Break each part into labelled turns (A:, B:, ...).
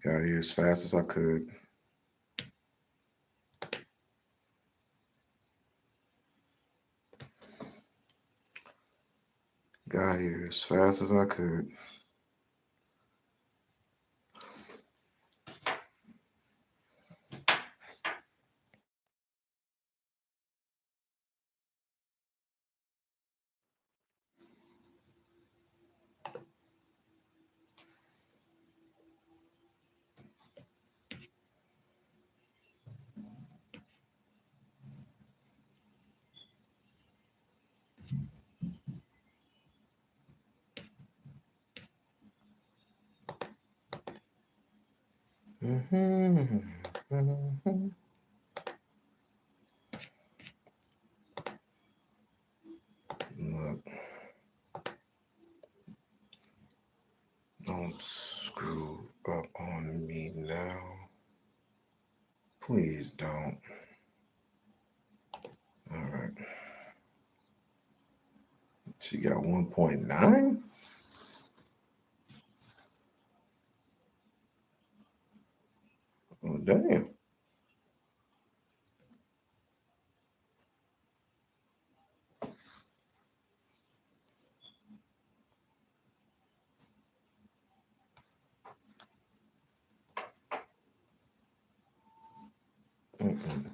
A: Got here as fast as I could. Got here as fast as I could. Look, don't screw up on me now. Please don't. All right. She got 1.9? Oh, damn. Mm-mm.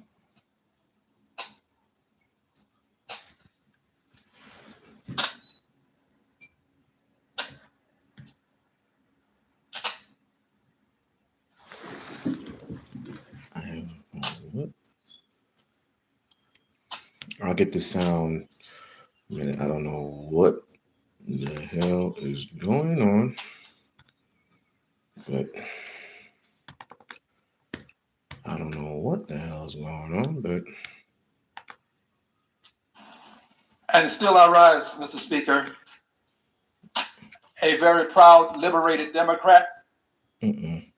A: I'll get the sound. Man, I don't know what the hell is going on, but I don't know what the hell is going on, but.
B: And still I rise, Mr. Speaker, a very proud, liberated Democrat.
A: Mm-mm.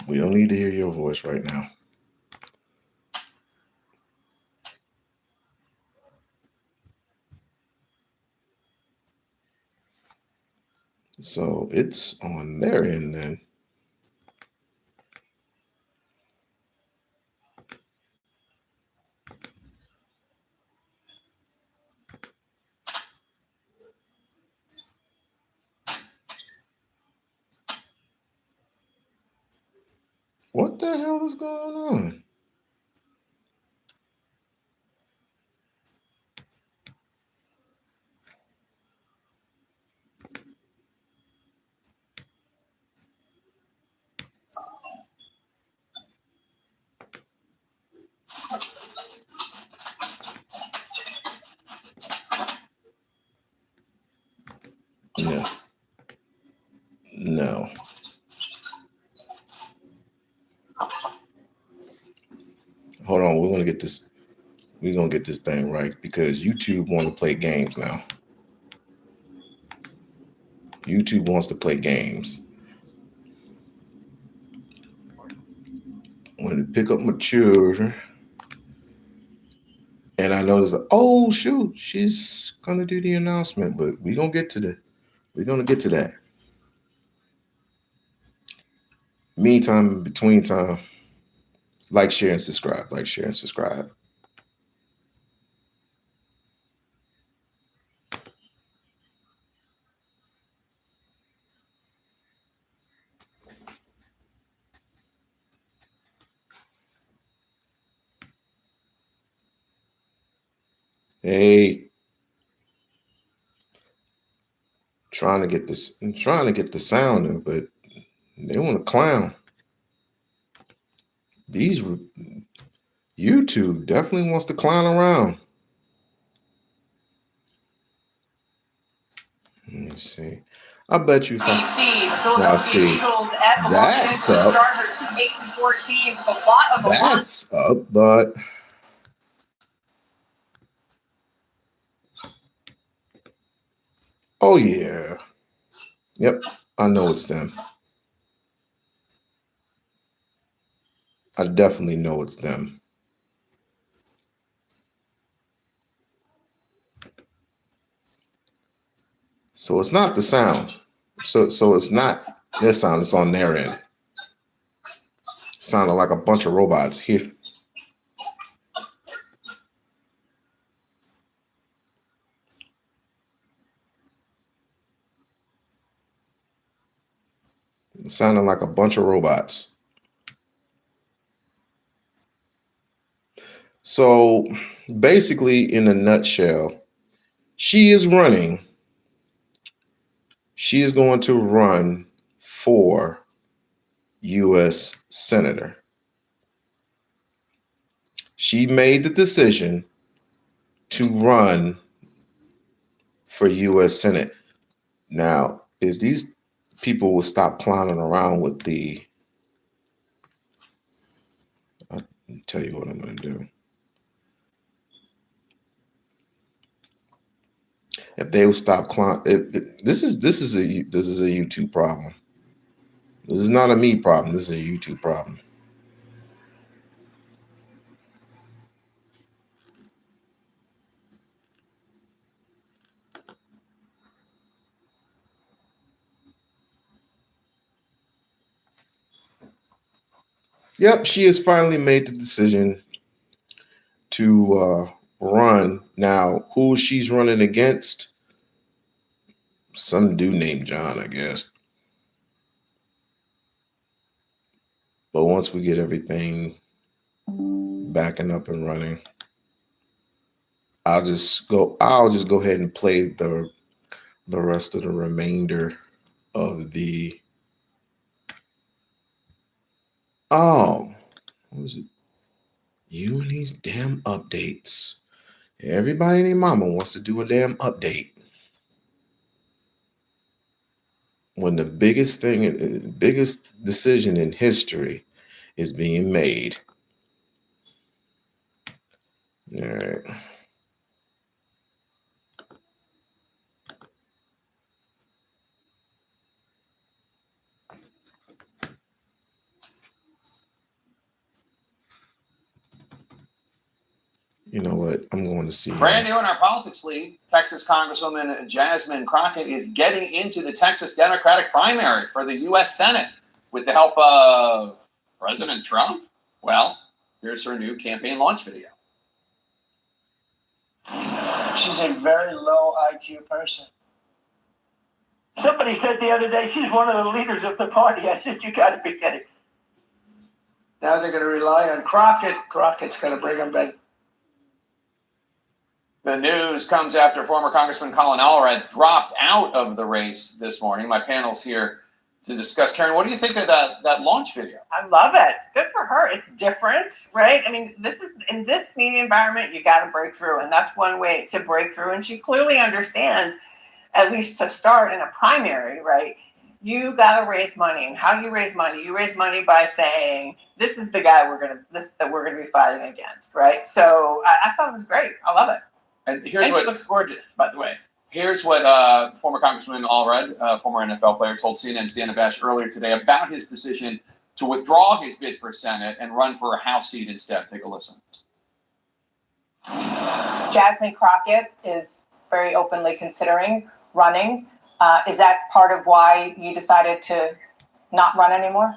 A: We don't need to hear your voice right now. So it's on their end then. What the hell is going on? No. No. Hold on, we're gonna get this thing right because YouTube want to play games now. YouTube wants to play games. When to pick up my children, and I noticed, oh shoot, she's gonna do the announcement, but we're gonna get to that. Meantime, between time, like, share, and subscribe. Like, share, and subscribe. Hey, trying to get the sound in, but they want to clown. These YouTube definitely wants to clown around. Let me see. I bet you. Now see, that's up. That's up, but. Oh yeah. Yep, I know it's them. I definitely know it's them. So it's not the sound. So it's not Their sound is on their end. Sounded like a bunch of robots here. It sounded like a bunch of robots. So basically, in a nutshell, she is running. She is going to run for U.S. Senator. She made the decision to run for U.S. Senate. Now, if these people will stop clowning around with the, I'll tell you what I'm going to do. If they will stop clowning, this is a YouTube problem. This is not a me problem. This is a YouTube problem. Yep, she has finally made the decision to run. Now, who she's running against? Some dude named John, I guess. But once we get everything backing up and running, I'll just go ahead and play the rest of the remainder of the what was it? You and these damn updates. Everybody and their mama wants to do a damn update. When the biggest decision in history is being made. All right. You know what? I'm going to see.
B: Brand new in our politics league, Texas Congresswoman Jasmine Crockett is getting into the Texas Democratic primary for the U.S. Senate with the help of President Trump. Well, here's her new campaign launch video.
C: She's a very low IQ person.
D: Somebody said the other day she's one of the leaders of the party. I said, you got to be kidding.
C: Now they're going to rely on Crockett. Crockett's going to bring them back.
B: The news comes after former Congressman Colin Allred dropped out of the race this morning. My panel's here to discuss. Karen, what do you think of that launch video?
E: I love it. Good for her. It's different, right? I mean, this is in this media environment, you got to break through, and that's one way to break through. And she clearly understands, at least to start in a primary, right? You got to raise money. And how do you raise money? You raise money by saying, this is the guy that we're gonna be fighting against, right? So I thought it was great. I love it.
B: And
E: She looks gorgeous, by the way.
B: Here's what former Congressman Allred, former NFL player, told CNN's Dana Bash earlier today about his decision to withdraw his bid for Senate and run for a House seat instead. Take a listen.
E: Jasmine Crockett is very openly considering running. Is that part of why you decided to not run anymore?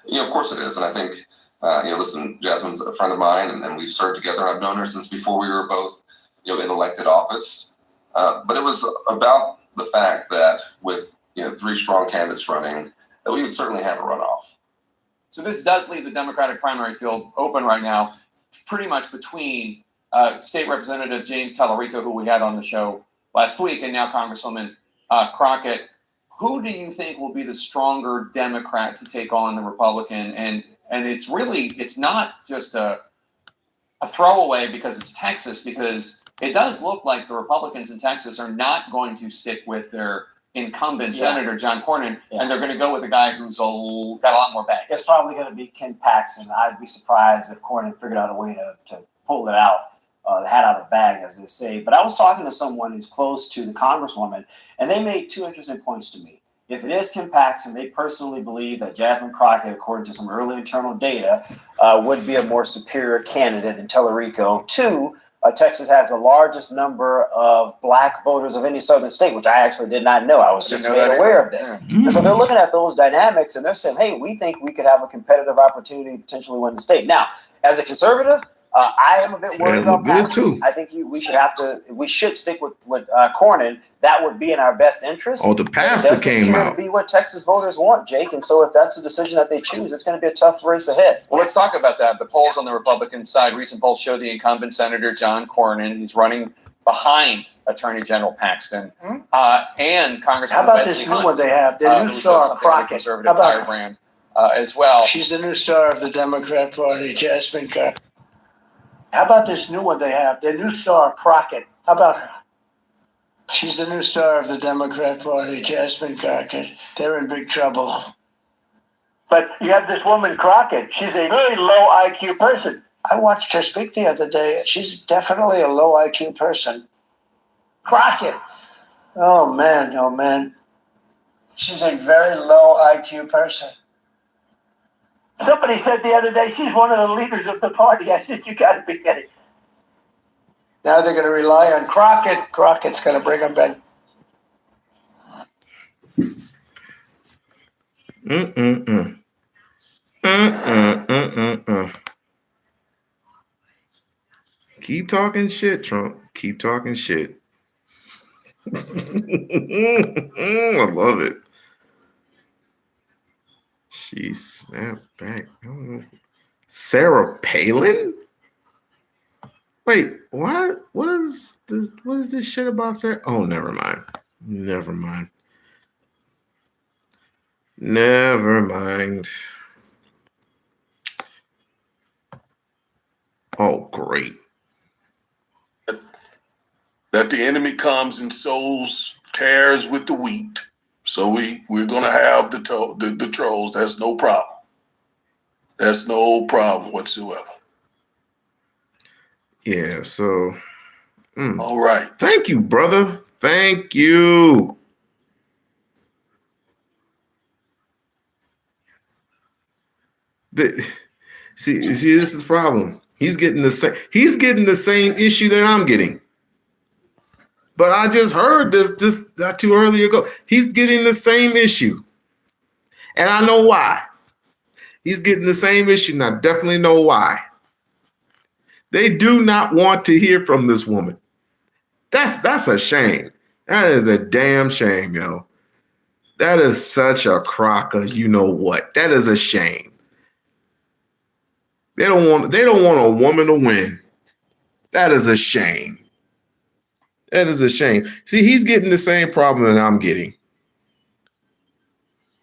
F: Yeah, of course it is. And I think, listen, Jasmine's a friend of mine, and we've served together. I've known her since before we were both, in elected office. But it was about the fact that with, three strong candidates running, that we would certainly have a runoff.
B: So this does leave the Democratic primary field open right now, pretty much between State Representative James Tallarico, who we had on the show last week, and now Congresswoman Crockett. Who do you think will be the stronger Democrat to take on the Republican? And it's not just a throwaway because it's Texas, because it does look like the Republicans in Texas are not going to stick with their incumbent Senator John Cornyn, and they're going to go with a guy who's got a lot more baggage.
C: It's probably going to be Ken Paxton. I'd be surprised if Cornyn figured out a way to pull it out, the hat out of the bag, as they say. But I was talking to someone who's close to the Congresswoman, and they made two interesting points to me. If it is Ken Paxton, they personally believe that Jasmine Crockett, according to some early internal data, would be a more superior candidate than Tallarico. Two, Texas has the largest number of black voters of any southern state, which I actually did not know. I was just made aware of this. And so they're looking at those dynamics and they're saying, hey, we think we could have a competitive opportunity to potentially win the state. Now, as a conservative, I am a bit worried about Paxton. I think we should stick with Cornyn. That would be in our best interest.
A: Oh, the pastor came out.
C: To be what Texas voters want, Jake. And so if that's the decision that they choose, it's going to be a tough race ahead.
B: Well, let's talk about that. The polls on the Republican side, recent polls show the incumbent Senator John Cornyn. He's running behind Attorney General Paxton and Congressman.
D: How about this new one they have? The new star Crockett.
B: Conservative firebrand as well.
D: She's the new star of the Democrat Party, Jasmine Crockett. How about this new one they have? The new star Crockett. How about her? She's the new star of the Democrat Party, Jasmine Crockett. They're in big trouble. But you have this woman Crockett. She's a very low IQ person. I watched her speak the other day. She's definitely a low IQ person. Crockett. Oh, man. Oh, man. She's a very low IQ person. Somebody said the other day she's one of the leaders of the party. I said, you got to be kidding. Now they're going to rely on Crockett. Crockett's going to bring them back.
A: Keep talking shit, Trump. Keep talking shit. I love it. She snapped back. Sarah Palin? Wait, what? What is this shit about Sarah? Oh, never mind. Never mind. Never mind. Oh, great.
G: That the enemy comes and sows tares with the wheat. So we're gonna have the trolls. That's no problem. That's no problem whatsoever.
A: Yeah, so
G: all right.
A: Thank you, brother. Thank you. See, this is the problem. He's getting the same issue that I'm getting. But I just heard this not too early ago. He's getting the same issue. And I know why. He's getting the same issue, and I definitely know why. They do not want to hear from this woman. That's a shame. That is a damn shame, yo. That is such a crock of you know what. That is a shame. They don't want a woman to win. That is a shame. That is a shame. See, he's getting the same problem that I'm getting.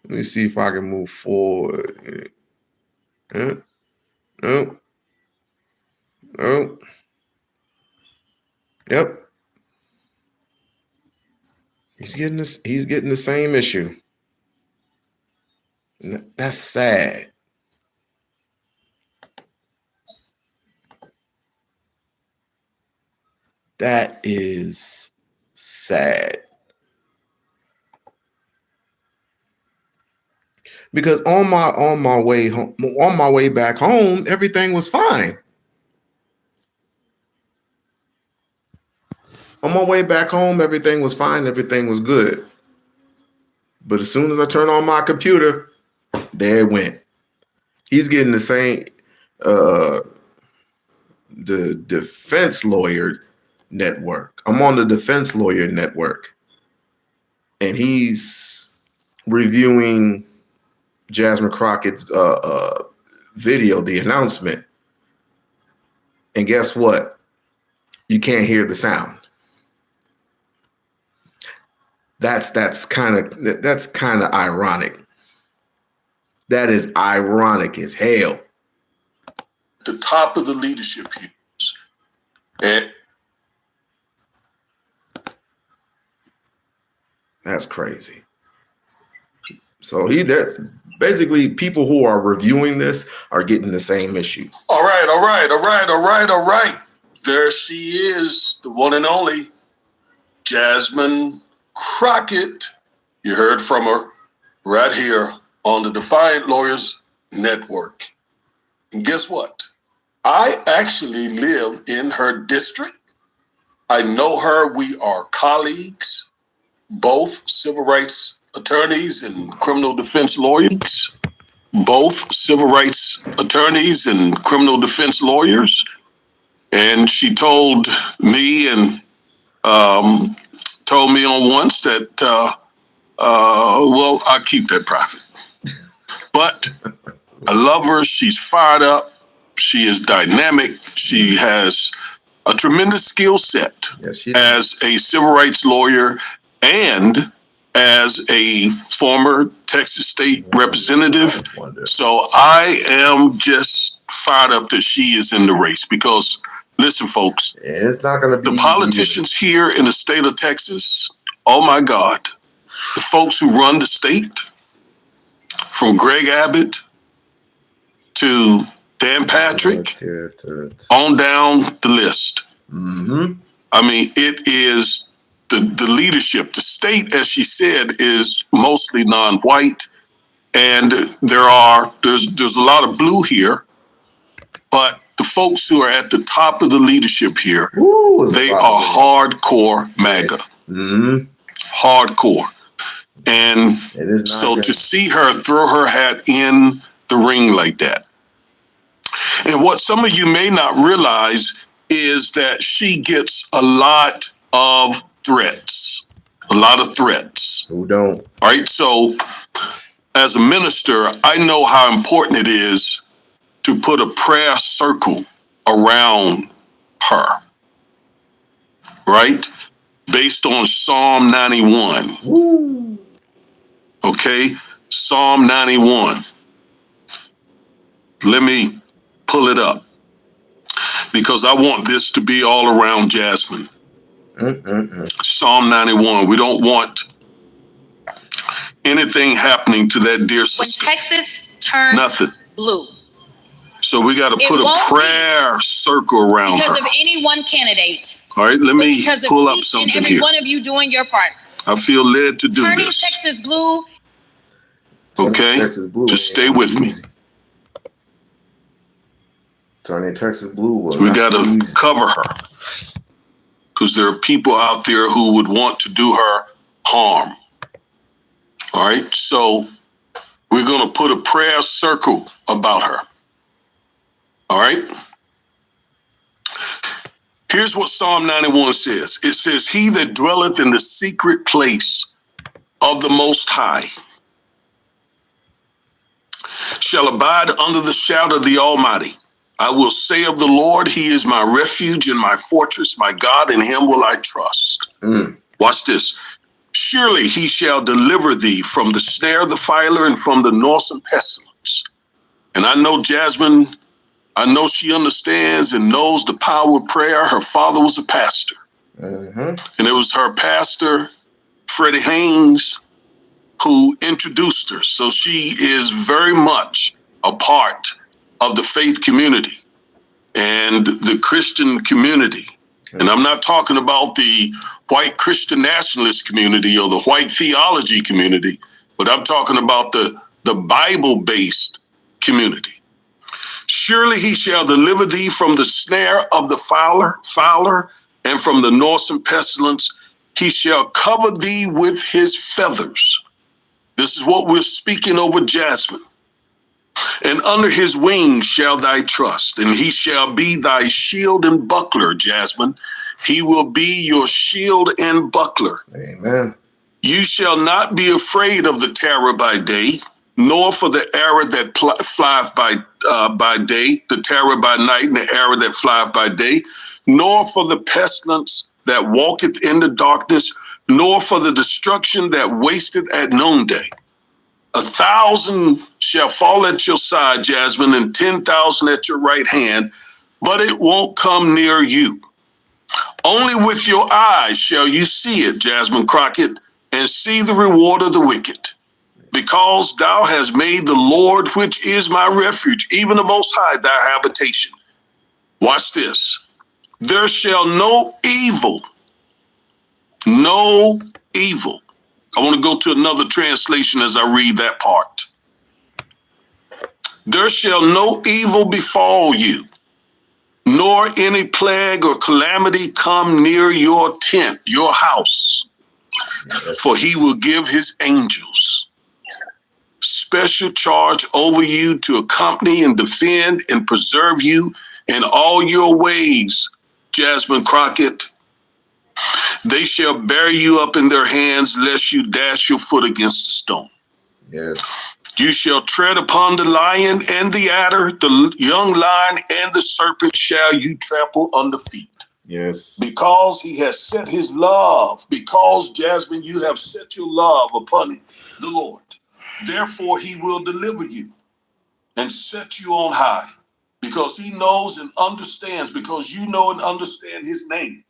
A: Let me see if I can move forward. Nope. Yep. He's getting the same issue. That's sad. That is sad. Because on my way back home, everything was fine. On my way back home, everything was fine. Everything was good. But as soon as I turned on my computer, there it went. He's getting the same. The defense lawyer network. I'm on the defense lawyer network. And he's reviewing Jasmine Crockett's video, the announcement. And guess what? You can't hear the sound. That's kind of ironic. That is ironic as hell.
G: The top of the leadership here. And
A: that's crazy. So there's basically people who are reviewing this are getting the same issue.
G: All right. There she is, the one and only Jasmine Crockett. You heard from her right here on the Defiant Lawyers Network. And guess what? I actually live in her district. I know her. We are colleagues, both civil rights attorneys and criminal defense lawyers. Both civil rights attorneys and criminal defense lawyers. And she told me and told me on once that, well, I keep that private. But I love her. She's fired up. She is dynamic. She has a tremendous skill set as a civil rights lawyer and as a former Texas state representative. So I am just fired up that she is in the race because, listen, folks,
A: it's not going to be
G: the politicians here in the state of Texas. Oh, my God. The folks who run the state, from Greg Abbott to Dan Patrick, on down the list.
A: Mm-hmm.
G: I mean, it is the leadership. The state, as she said, is mostly non-white, and there's a lot of blue here, but the folks who are at the top of the leadership here, they are hardcore MAGA.
A: Mm-hmm.
G: Hardcore. And so to see her throw her hat in the ring like that. And what some of you may not realize is that she gets a lot of threats. A lot of threats.
A: Who don't?
G: All right. So as a minister, I know how important it is to put a prayer circle around her. Right? Based on Psalm 91.
A: Woo.
G: Okay? Psalm 91. Let me pull it up because I want this to be all around Jasmine. Psalm 91. We don't want anything happening to that dear sister.
H: When Texas turns blue.
G: So we got to put a prayer circle around her.
H: Because of any one candidate.
G: All right, let me pull up something
H: and every
G: here.
H: one of you doing your part.
G: I feel led to do
H: Turning
G: this.
H: Texas blue.
G: Okay, just stay with me.
A: Turning Texas blue.
G: So we got to cover her because there are people out there who would want to do her harm. All right, so we're going to put a prayer circle about her. All right. Here's what Psalm 91 says. It says, "He that dwelleth in the secret place of the Most High shall abide under the shadow of the Almighty. I will say of the Lord, he is my refuge and my fortress, my God, in him will I trust." Watch this. "Surely he shall deliver thee from the snare of the filer and from the noisome pestilence." And I know Jasmine, I know she understands and knows the power of prayer. Her father was a pastor. And it was her pastor, Freddie Haynes, who introduced her. So she is very much a part of the faith community and the Christian community. And I'm not talking about the white Christian nationalist community or the white theology community, but I'm talking about the Bible-based community. "Surely he shall deliver thee from the snare of the fowler, and from the noisome pestilence. He shall cover thee with his feathers." This is what we're speaking over Jasmine. "And under his wings shall thy trust, and he shall be thy shield and buckler," Jasmine. He will be your shield and buckler.
A: Amen.
G: "You shall not be afraid of the terror by day, nor for the arrow that flieth by day, the terror by night, and the arrow that flieth by day, nor for the pestilence that walketh in the darkness, nor for the destruction that wasteth at noonday. 1,000 shall fall at your side, Jasmine, and 10,000 at your right hand, but it won't come near you. Only with your eyes shall you see it, Jasmine Crockett, and see the reward of the wicked. Because thou hast made the Lord, which is my refuge, even the Most High, thy habitation." Watch this. "There shall no evil. I want to go to another translation as I read that part. "There shall no evil befall you, nor any plague or calamity come near your tent, your house. For he will give his angels special charge over you to accompany and defend and preserve you in all your ways, Jasmine Crockett. They shall bear you up in their hands, lest you dash your foot against a stone.
A: Yes.
G: You shall tread upon the lion and the adder, the young lion and the serpent shall you trample under feet.
A: Yes.
G: Because he has set his love, because, Jasmine, you have set your love upon the Lord. Therefore, he will deliver you and set you on high, because he knows and understands, because you know and understand his name,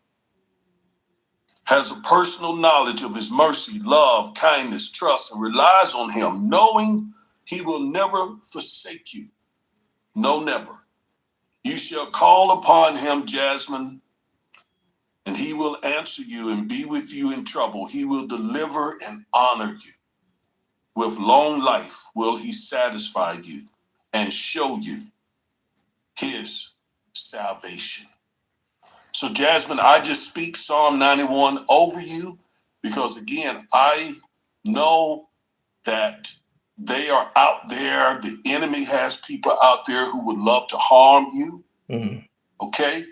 G: has a personal knowledge of his mercy, love, kindness, trust, and relies on him, knowing he will never forsake you. No, never. You shall call upon him, Jasmine, and he will answer you and be with you in trouble. He will deliver and honor you. With long life will he satisfy you and show you his salvation. So, Jasmine, I just speak Psalm 91 over you because, again, I know that they are out there. The enemy has people out there who would love to harm you.
A: Mm.
G: Okay?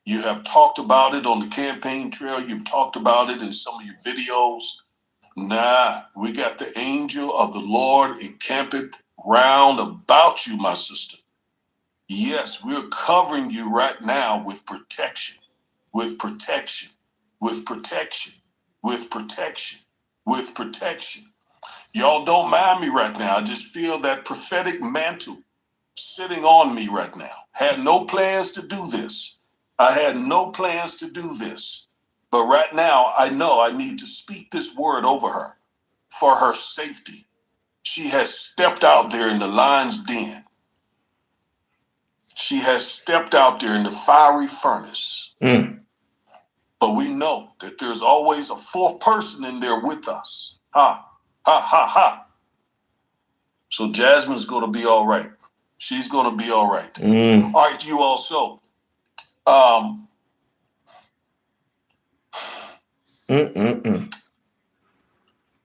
G: You have talked about it on the campaign trail. You've talked about it in some of your videos. Nah, we got the angel of the Lord encampeth round about you, my sister. Yes, we're covering you right now with protection, with protection, with protection, with protection, with protection. Y'all don't mind me right now. I just feel that prophetic mantle sitting on me right now. Had no plans to do this. I had no plans to do this. But right now, I know I need to speak this word over her for her safety. She has stepped out there in the lion's den. She has stepped out there in the fiery furnace.
A: Mm.
G: But we know that there's always a fourth person in there with us. Ha, ha, ha, ha. So Jasmine's going to be all right. She's going to be all right.
A: Mm.
G: All right, you also.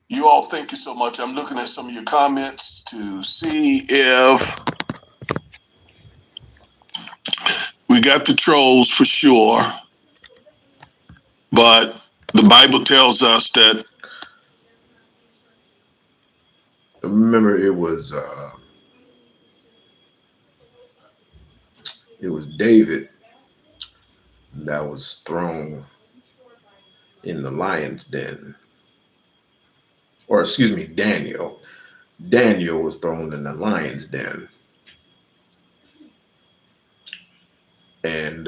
G: You all, thank you so much. I'm looking at some of your comments to see if we got the trolls for sure. But the Bible tells us that.
A: Remember, it was David that was thrown in the lion's den. Or excuse me, Daniel. Daniel was thrown in the lion's den. And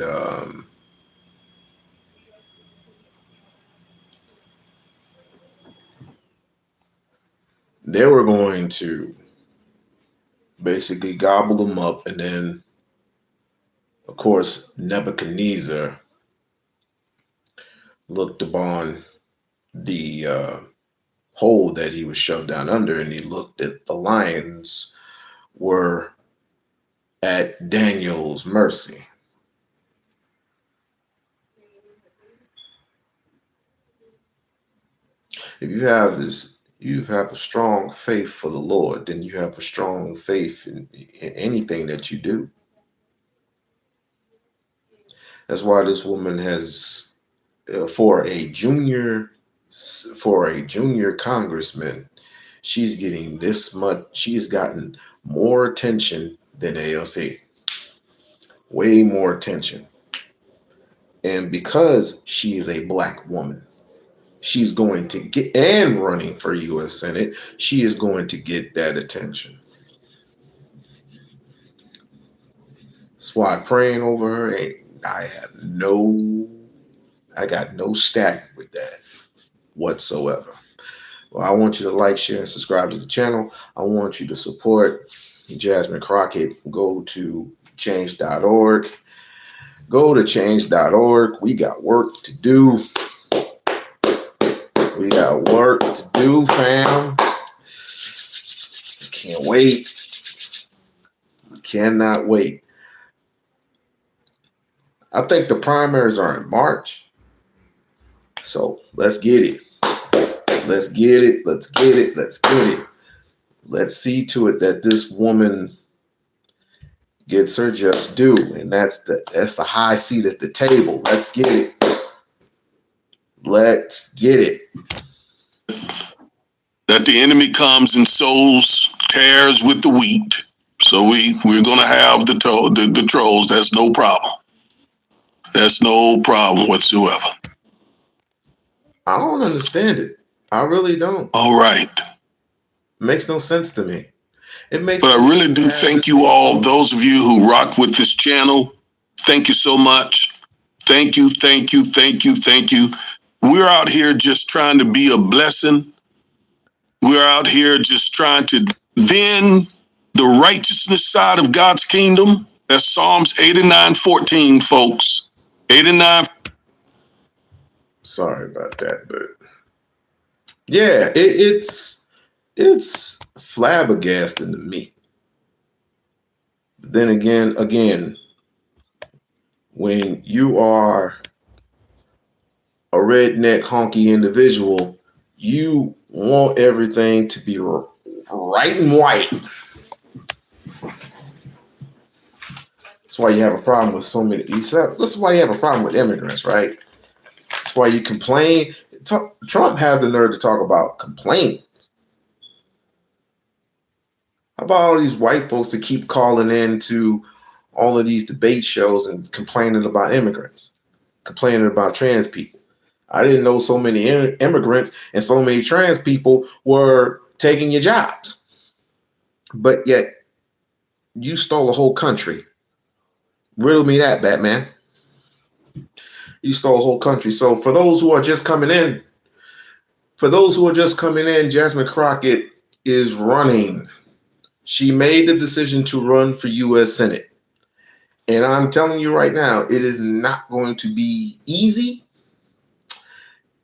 A: they were going to basically gobble them up. And then, of course, Nebuchadnezzar looked upon the hole that he was shoved down under, and he looked at the lions were at Daniel's mercy. If you have a strong faith for the Lord, then you have a strong faith in anything that you do. That's why this woman has, for a junior congressman, she's getting this much. She's gotten more attention than AOC, way more attention. And because she is a black woman, she's going to get, and running for U.S. Senate, she is going to get that attention. That's why praying over her, I got no stack with that whatsoever. Well, I want you to like, share, and subscribe to the channel. I want you to support Jasmine Crockett. Go to change.org. Go to change.org. We got work to do. We got work to do, fam. Can't wait. Cannot wait. I think the primaries are in March. So let's get it. Let's get it. Let's get it. Let's get it. Let's see to it that this woman gets her just due. And that's the high seat at the table. Let's get it. Let's get it.
G: That the enemy comes and sows tares with the wheat. So we're gonna have the trolls. That's no problem. That's no problem whatsoever.
A: I don't understand it. I really don't.
G: All right.
A: It makes no sense to me. It makes.
G: But I really do thank you all, those of you who rock with this channel. Thank you so much. Thank you, thank you, thank you, thank you. We're out here just trying to be a blessing. We're out here just trying to vend the righteousness side of God's kingdom. That's Psalms 89:14, folks. 89.
A: Sorry about that, but yeah, it's flabbergasting to me. Then again, when you are a redneck honky individual, you want everything to be right and white. That's why you have a problem with so many. This is why you have a problem with immigrants, right? That's why you complain. Trump has the nerve to talk about complaint. How about all these white folks that keep calling in to all of these debate shows and complaining about immigrants, complaining about trans people? I didn't know so many immigrants and so many trans people were taking your jobs. But yet, you stole a whole country. Riddle me that, Batman. You stole a whole country. So for those who are just coming in, Jasmine Crockett is running. She made the decision to run for U.S. Senate. And I'm telling you right now, it is not going to be easy.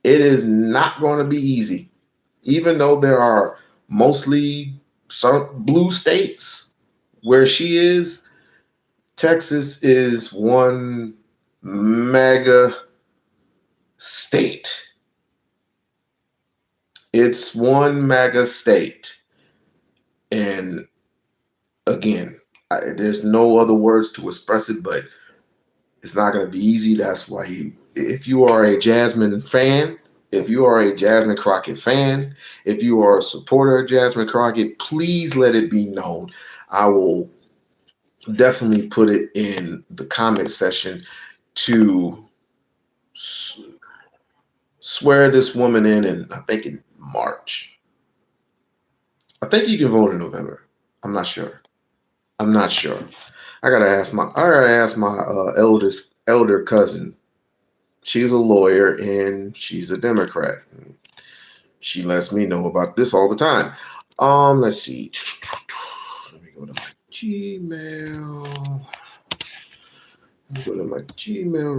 A: It is not going to be easy. Even though there are mostly blue states where she is, Texas is one mega state. It's one mega state. And again, there's no other words to express it, but it's not going to be easy. That's why if you are a Jasmine fan, if you are a Jasmine Crockett fan, if you are a supporter of Jasmine Crockett, please let it be known. I will definitely put it in the comment section to swear this woman in I think in March. I think you can vote in November. I'm not sure. I gotta ask my elder cousin. She's a lawyer and she's a Democrat. She lets me know about this all the time. Let's see. Let me go to my Gmail.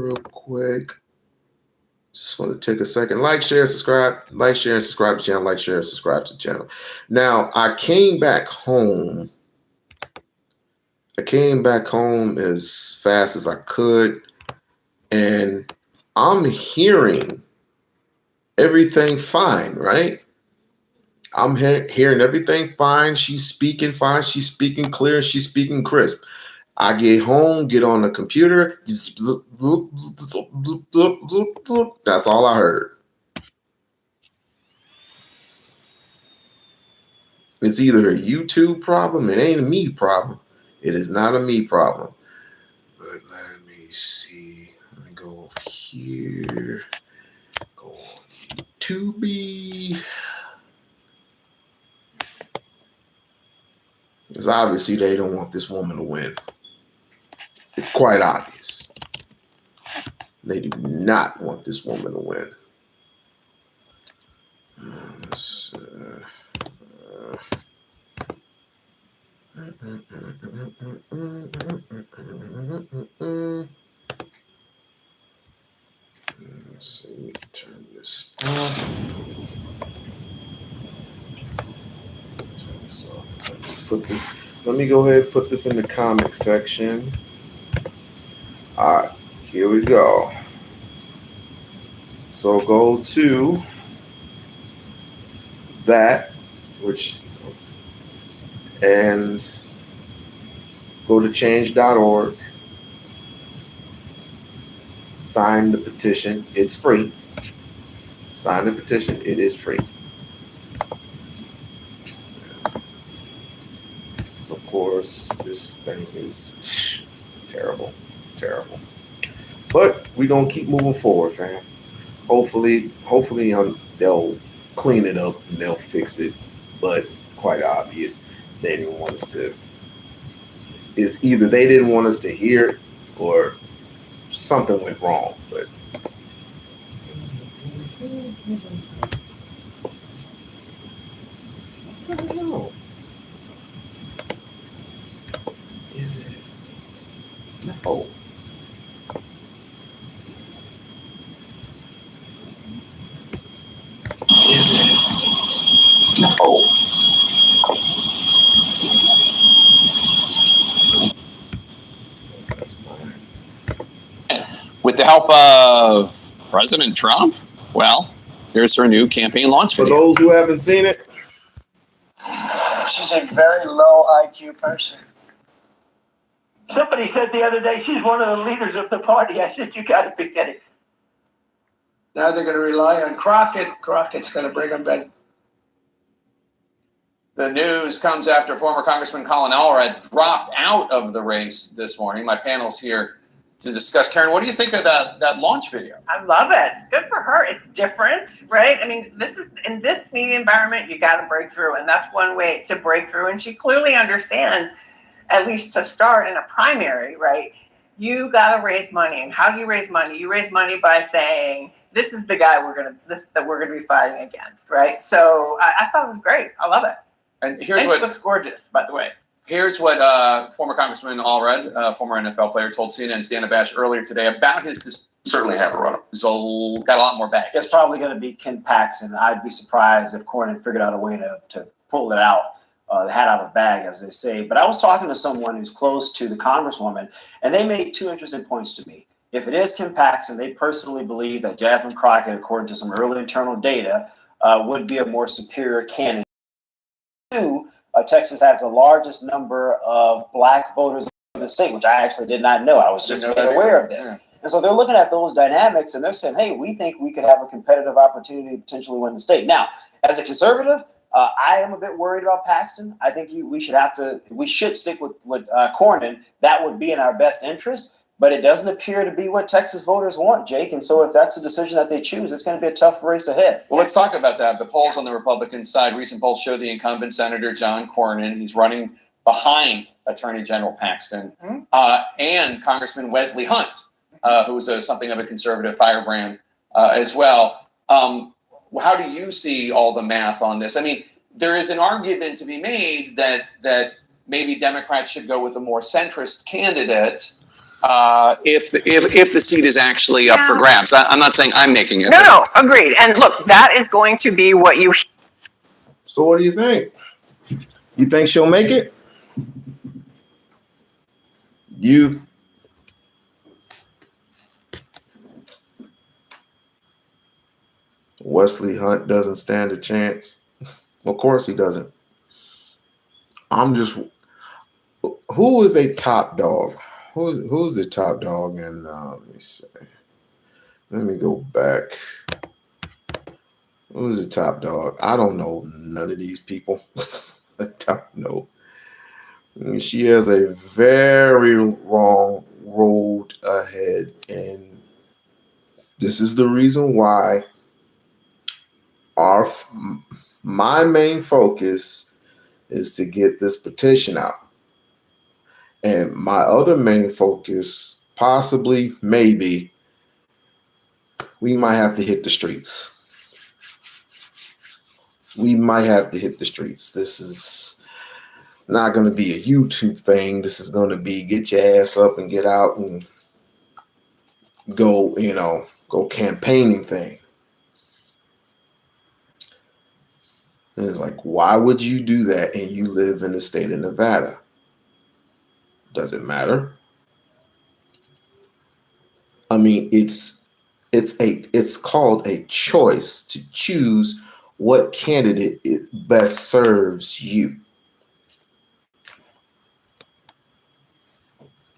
A: Real quick. Just want to take a second. Like, share, subscribe to the channel. Like, share, subscribe to the channel. Now, I came back home as fast as I could, and I'm hearing everything fine, right? I'm hearing everything fine. She's speaking fine. She's speaking clear. She's speaking crisp. I get home, get on the computer. That's all I heard. It's either a YouTube problem. It ain't a me problem. It is not a me problem. But let me see. Let me go over here. Go on YouTube. Because obviously they don't want this woman to win. It's quite obvious. They do not want this woman to win. Let's see, turn this off. Turn this off. Let me go ahead and put this in the comment section. All right, Here we go. So go to that, and go to change.org. Sign the petition. It's free. Sign the petition. It is free. Of course, this thing is terrible. It's terrible. But we're going to keep moving forward, fam. Hopefully they'll clean it up and they'll fix it. But quite obvious, they didn't want us to. It's either they didn't want us to hear it or something went wrong. But I don't know. Is it? No. Is it? No. That's mine.
B: With the help of President Trump, well, here's her new campaign launch
A: For
B: video.
A: those who haven't seen it,
D: She's a very low IQ person. Somebody said the other day she's one of the leaders of the party. I said, you got to be kidding. Now they're going to rely on Crockett. Crockett's going to bring them back.
B: The news comes after former Congressman Colin Allred dropped out of the race this morning. My panel's here to discuss. Karen, what do you think of that launch video?
E: I love it. Good for her. It's different, right? I mean, this is in this media environment, you got to break through, and that's one way to break through. And she clearly understands, at least to start in a primary, right? You got to raise money. And how do you raise money? You raise money by saying, this is the guy that we're gonna be fighting against, right? So I thought it was great. I love it.
B: And
E: She looks gorgeous, by the way.
B: Here's what former Congressman Allred, former NFL player, told CNN's Dana Bash earlier today about his
F: Certainly have a run.
B: so got a lot more baggage.
C: It's probably going to be Ken Paxton. I'd be surprised if Cornyn figured out a way to pull it out, the hat out of the bag, as they say. But I was talking to someone who's close to the Congresswoman, and they made two interesting points to me. If it is Ken Paxton, they personally believe that Jasmine Crockett, according to some early internal data, would be a more superior candidate. Two, Texas has the largest number of black voters in the state, which I actually did not know. I was just made aware of this.
B: Yeah.
C: And so they're looking at those dynamics and they're saying, hey, we think we could have a competitive opportunity to potentially win the state. Now, as a conservative, I am a bit worried about Paxton. I think we should stick with Cornyn. That would be in our best interest. But it doesn't appear to be what Texas voters want, Jake. And so if that's the decision that they choose, it's going to be a tough race ahead.
B: Well, let's talk about that. The polls on the Republican side, recent polls show the incumbent Senator John Cornyn. He's running behind Attorney General Paxton and Congressman Wesley Hunt, who's something of a conservative firebrand as well. How do you see all the math on this? I mean, there is an argument to be made that maybe Democrats should go with a more centrist candidate if the seat is actually up for grabs. I'm not saying I'm making it.
E: No, agreed. And look, that is going to be what you.
A: so what do you think? You think she'll make it? Wesley Hunt doesn't stand a chance. Of course he doesn't. Who is a top dog? Who's the top dog? And let me see. Let me go back. Who's the top dog? I don't know none of these people. I don't know. She has a very long road ahead, and this is the reason why my main focus is to get this petition out. And my other main focus, possibly, maybe, we might have to hit the streets. We might have to hit the streets. This is not going to be a YouTube thing. This is going to be get your ass up and get out and go campaigning thing. And it's like, why would you do that and you live in the state of Nevada? Does it matter? I mean, it's called a choice to choose what candidate best serves you.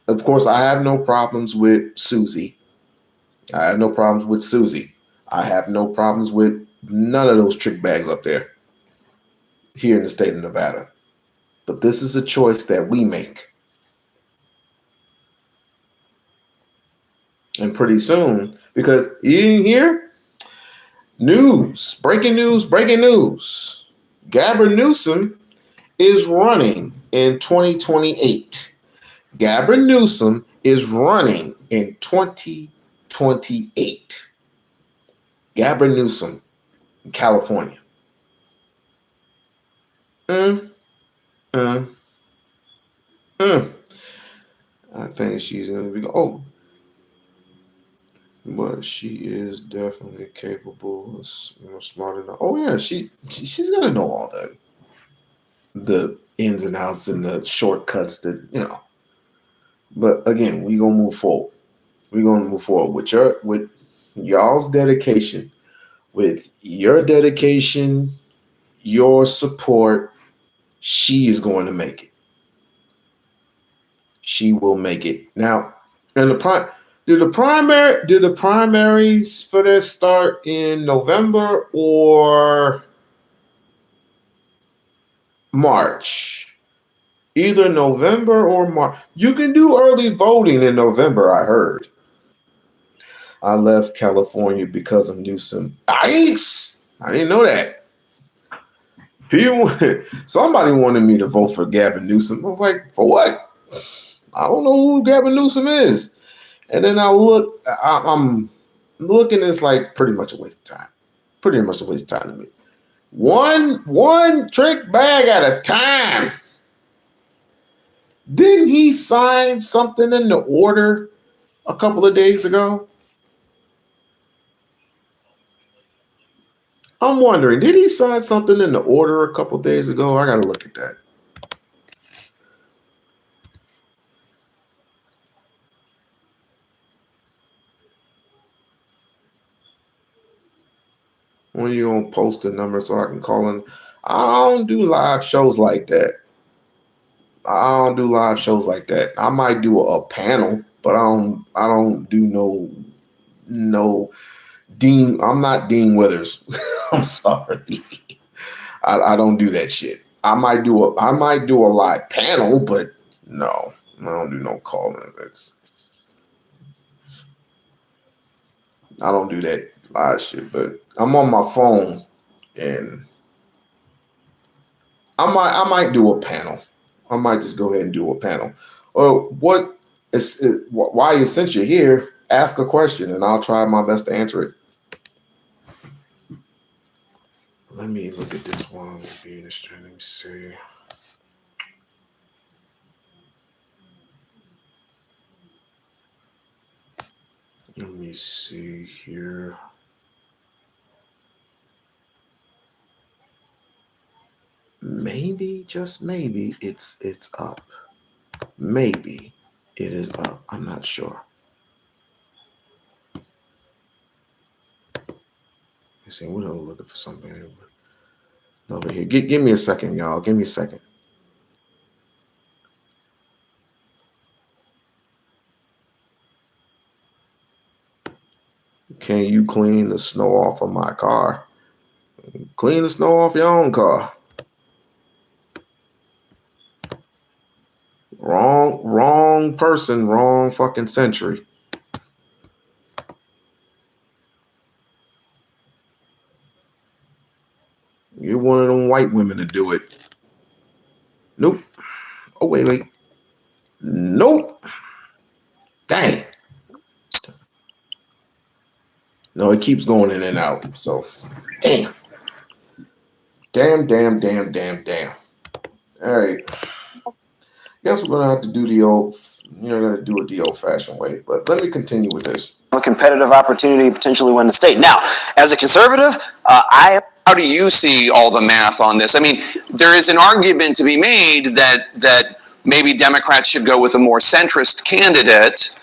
A: Of course, I have no problems with Susie. I have no problems with Susie. I have no problems with none of those trick bags up there here in the state of Nevada. But this is a choice that we make. And pretty soon, because you didn't hear? Breaking news. Gavin Newsom is running in 2028. Gavin Newsom is running in 2028. Gavin Newsom in California. I think she's going to be, but she is definitely capable, smart enough. Oh yeah, she's gonna know all the ins and outs and the shortcuts that. But again, we're gonna move forward. We're gonna move forward with y'all's dedication, with your dedication, your support. She is going to make it. She will make it. Now, and do the primaries for this start in November or March? Either November or March. You can do early voting in November, I heard. I left California because of Newsom. Yikes! I didn't know that. Somebody wanted me to vote for Gavin Newsom. I was like, for what? I don't know who Gavin Newsom is. And then I'm looking, it's like pretty much a waste of time. Pretty much a waste of time to me. One trick bag at a time. Didn't he sign something in the order a couple of days ago? I'm wondering, did he sign something in the order a couple of days ago? I got to look at that. When you gonna post a number so I can call in? I don't do live shows like that. I might do a panel, but I don't do no Dean. I'm not Dean Withers. I'm sorry. I don't do that shit. I might do a live panel, but no, I don't do no calling. I don't do that live shit, but I'm on my phone and I might do a panel. I might just go ahead and do a panel. Or why since you're here, ask a question and I'll try my best to answer it. Let me look at this one. Let me see. Let me see here. Maybe, just maybe, it's up. Maybe it is up. I'm not sure. Let's see, we're looking for something over here. Give me a second, y'all. Give me a second. Can you clean the snow off of my car? Clean the snow off your own car. Wrong person, wrong fucking century. You're one of them white women to do it. Nope. Oh, wait. Nope. Dang. No, it keeps going in and out. So, damn. Damn. All right. Guess we're gonna have to do the old-fashioned way. But let me continue with this.
C: A competitive opportunity to potentially win the state. Now, as a conservative,
B: How do you see all the math on this? I mean, there is an argument to be made that maybe Democrats should go with a more centrist candidate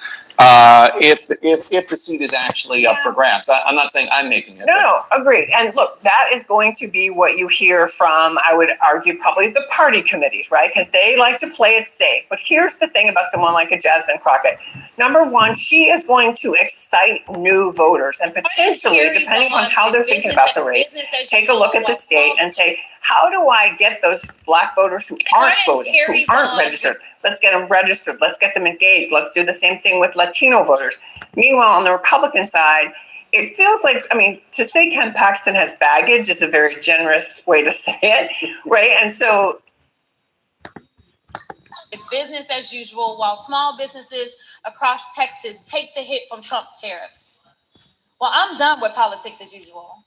B: if the seat is actually up for grabs. I'm not saying I'm making it.
E: No, agreed. And look, that is going to be what you hear from, I would argue, probably the party committees, right? Because they like to play it safe. But here's the thing about someone like a Jasmine Crockett. Number one, she is going to excite new voters and potentially, depending on how they're thinking about the race, take a look at the state and say, how do I get those Black voters who aren't voting, who aren't registered? Let's get them registered. Let's get them engaged. Let's do the same thing with Latino voters. Meanwhile, on the Republican side, it feels like, I mean, to say Ken Paxton has baggage is a very generous way to say it, right? And so
H: business as usual, while small businesses across Texas take the hit from Trump's tariffs. Well, I'm done with politics as usual.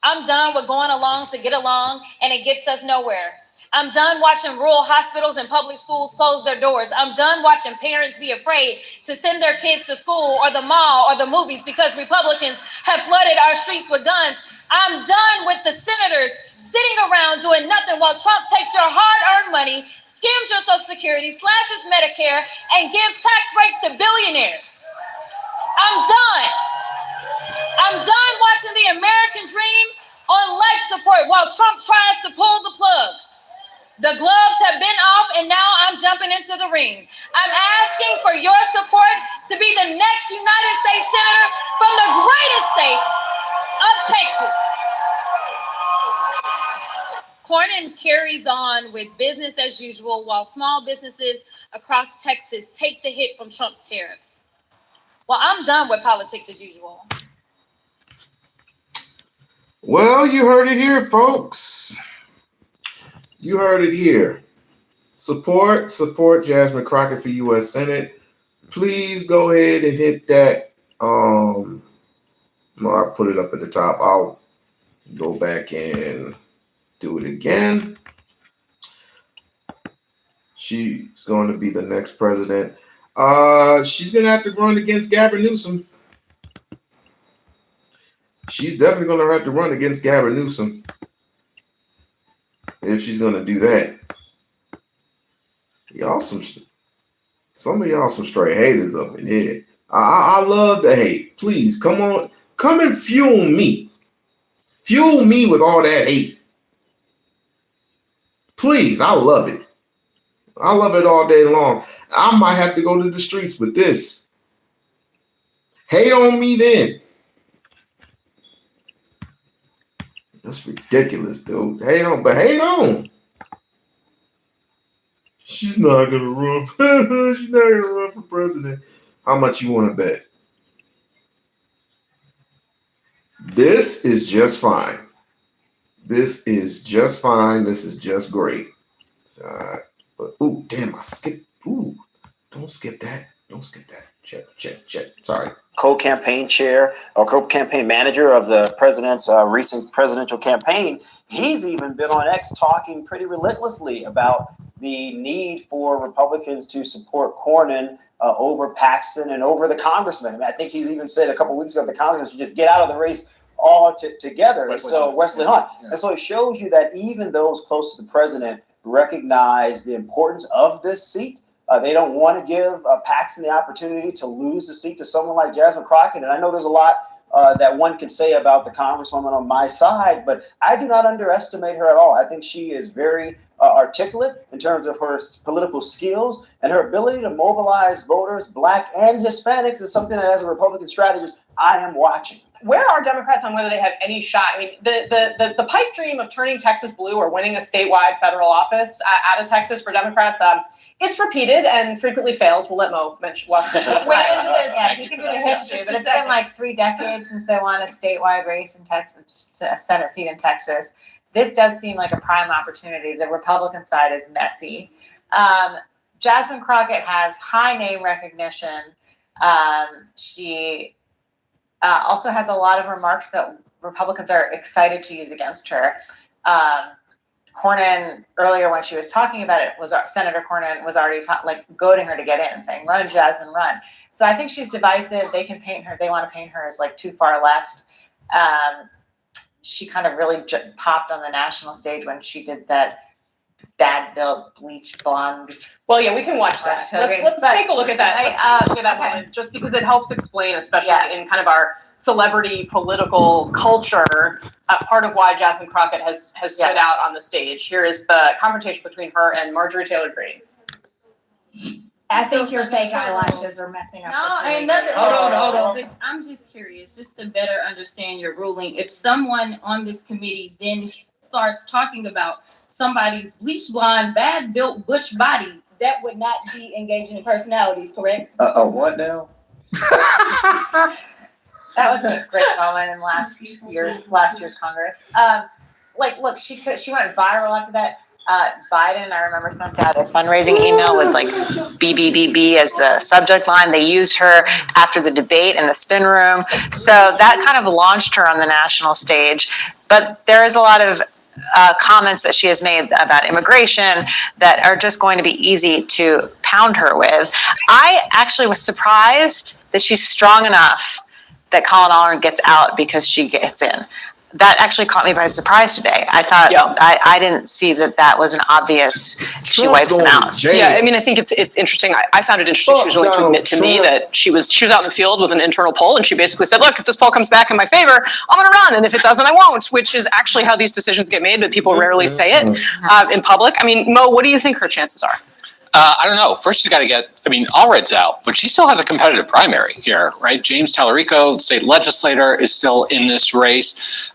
H: I'm done with going along to get along, and it gets us nowhere. I'm done watching rural hospitals and public schools close their doors. I'm done watching parents be afraid to send their kids to school or the mall or the movies because Republicans have flooded our streets with guns. I'm done with the senators sitting around doing nothing while Trump takes your hard-earned money, skims your Social Security, slashes Medicare, and gives tax breaks to billionaires. I'm done. I'm done watching the American dream on life support while Trump tries to pull the plug. The gloves have been off, and now I'm jumping into the ring. I'm asking for your support to be the next United States Senator from the greatest state of Texas. Cornyn carries on with business as usual while small businesses across Texas take the hit from Trump's tariffs. Well, I'm done with politics as usual.
A: Well, you heard it here, folks. You heard it here. Support Jasmine Crockett for U.S. Senate. Please go ahead and hit that. I'll put it up at the top. I'll go back and do it again. She's going to be the next president. She's going to have to run against Gavin Newsom. She's definitely going to have to run against Gavin Newsom if she's going to do that. Some of y'all some straight haters up in here. I love the hate. Please come on, come and fuel me. Fuel me with all that hate. Please, I love it. I love it all day long. I might have to go to the streets with this. Hate on me then. That's ridiculous, dude. Hate on. She's not gonna run. She's not gonna run for president. How much you want to bet? This is just fine. This is just fine. This is just great. But ooh, damn, I skipped. Ooh, don't skip that. Don't skip that. Check. Sorry.
C: Co-campaign chair or co-campaign manager of the president's recent presidential campaign. He's even been on X talking pretty relentlessly about the need for Republicans to support Cornyn over Paxton and over the congressman. I mean, I think he's even said a couple of weeks ago the congressman should just get out of the race all together. Wesley Hunt. Yeah. And so it shows you that even those close to the president recognize the importance of this seat. They don't want to give Paxton the opportunity to lose the seat to someone like Jasmine Crockett. And I know there's a lot that one can say about the congresswoman on my side, but I do not underestimate her at all. I think she is very articulate in terms of her political skills, and her ability to mobilize voters, Black and Hispanics, is something that, as a Republican strategist, I am watching.
I: Where are Democrats on whether they have any shot? I mean, the pipe dream of turning Texas blue or winning a statewide federal office out of Texas for Democrats, it's repeated and frequently fails. We'll let Mo mention.
J: Wait into this. Yeah, you can do the history, but it's been like 3 decades since they won a statewide race in Texas, just a Senate seat in Texas. This does seem like a prime opportunity. The Republican side is messy. Jasmine Crockett has high name recognition. She also has a lot of remarks that Republicans are excited to use against her. Cornyn, earlier when she was talking about it, Senator Cornyn was already goading her to get in, saying, "Run, Jasmine, run." So I think she's divisive. They want to paint her as like too far left. She kind of really popped on the national stage when she did that bad built, bleach blonde.
I: Well, yeah, we can watch that. Let's take a look at that. Let's look at that moment, just because it helps explain, especially in kind of our celebrity political culture, part of why Jasmine Crockett has stood out on the stage. Here is the confrontation between her and Marjorie Taylor Greene.
K: I think your fake eyelashes are messing up.
H: Hold on. I'm just curious, just to better understand your ruling. If someone on this committee then starts talking about somebody's bleach blonde, bad built bush body, that would not be engaging in personalities, correct?
L: What now?
J: That was a great moment in last year's Congress. Look, she went viral after that. Biden, I remember, sent out a fundraising email with like BBBB as the subject line. They used her after the debate in the spin room. So that kind of launched her on the national stage. But there is a lot of comments that she has made about immigration that are just going to be easy to pound her with. I actually was surprised that she's strong enough that Colin Allred gets out because she gets in. That actually caught me by surprise today. I thought I didn't see that was an obvious. She wipes them out.
I: Yeah, I mean, I think it's interesting. I found it interesting. She was willing to admit to me that she was out in the field with an internal poll, and she basically said, "Look, if this poll comes back in my favor, I'm going to run, and if it doesn't, I won't." Which is actually how these decisions get made, but people rarely say it in public. I mean, Mo, what do you think her chances are?
M: I don't know. First, she's got to Allred's out, but she still has a competitive primary here, right? James Tallarico, the state legislator, is still in this race.
L: This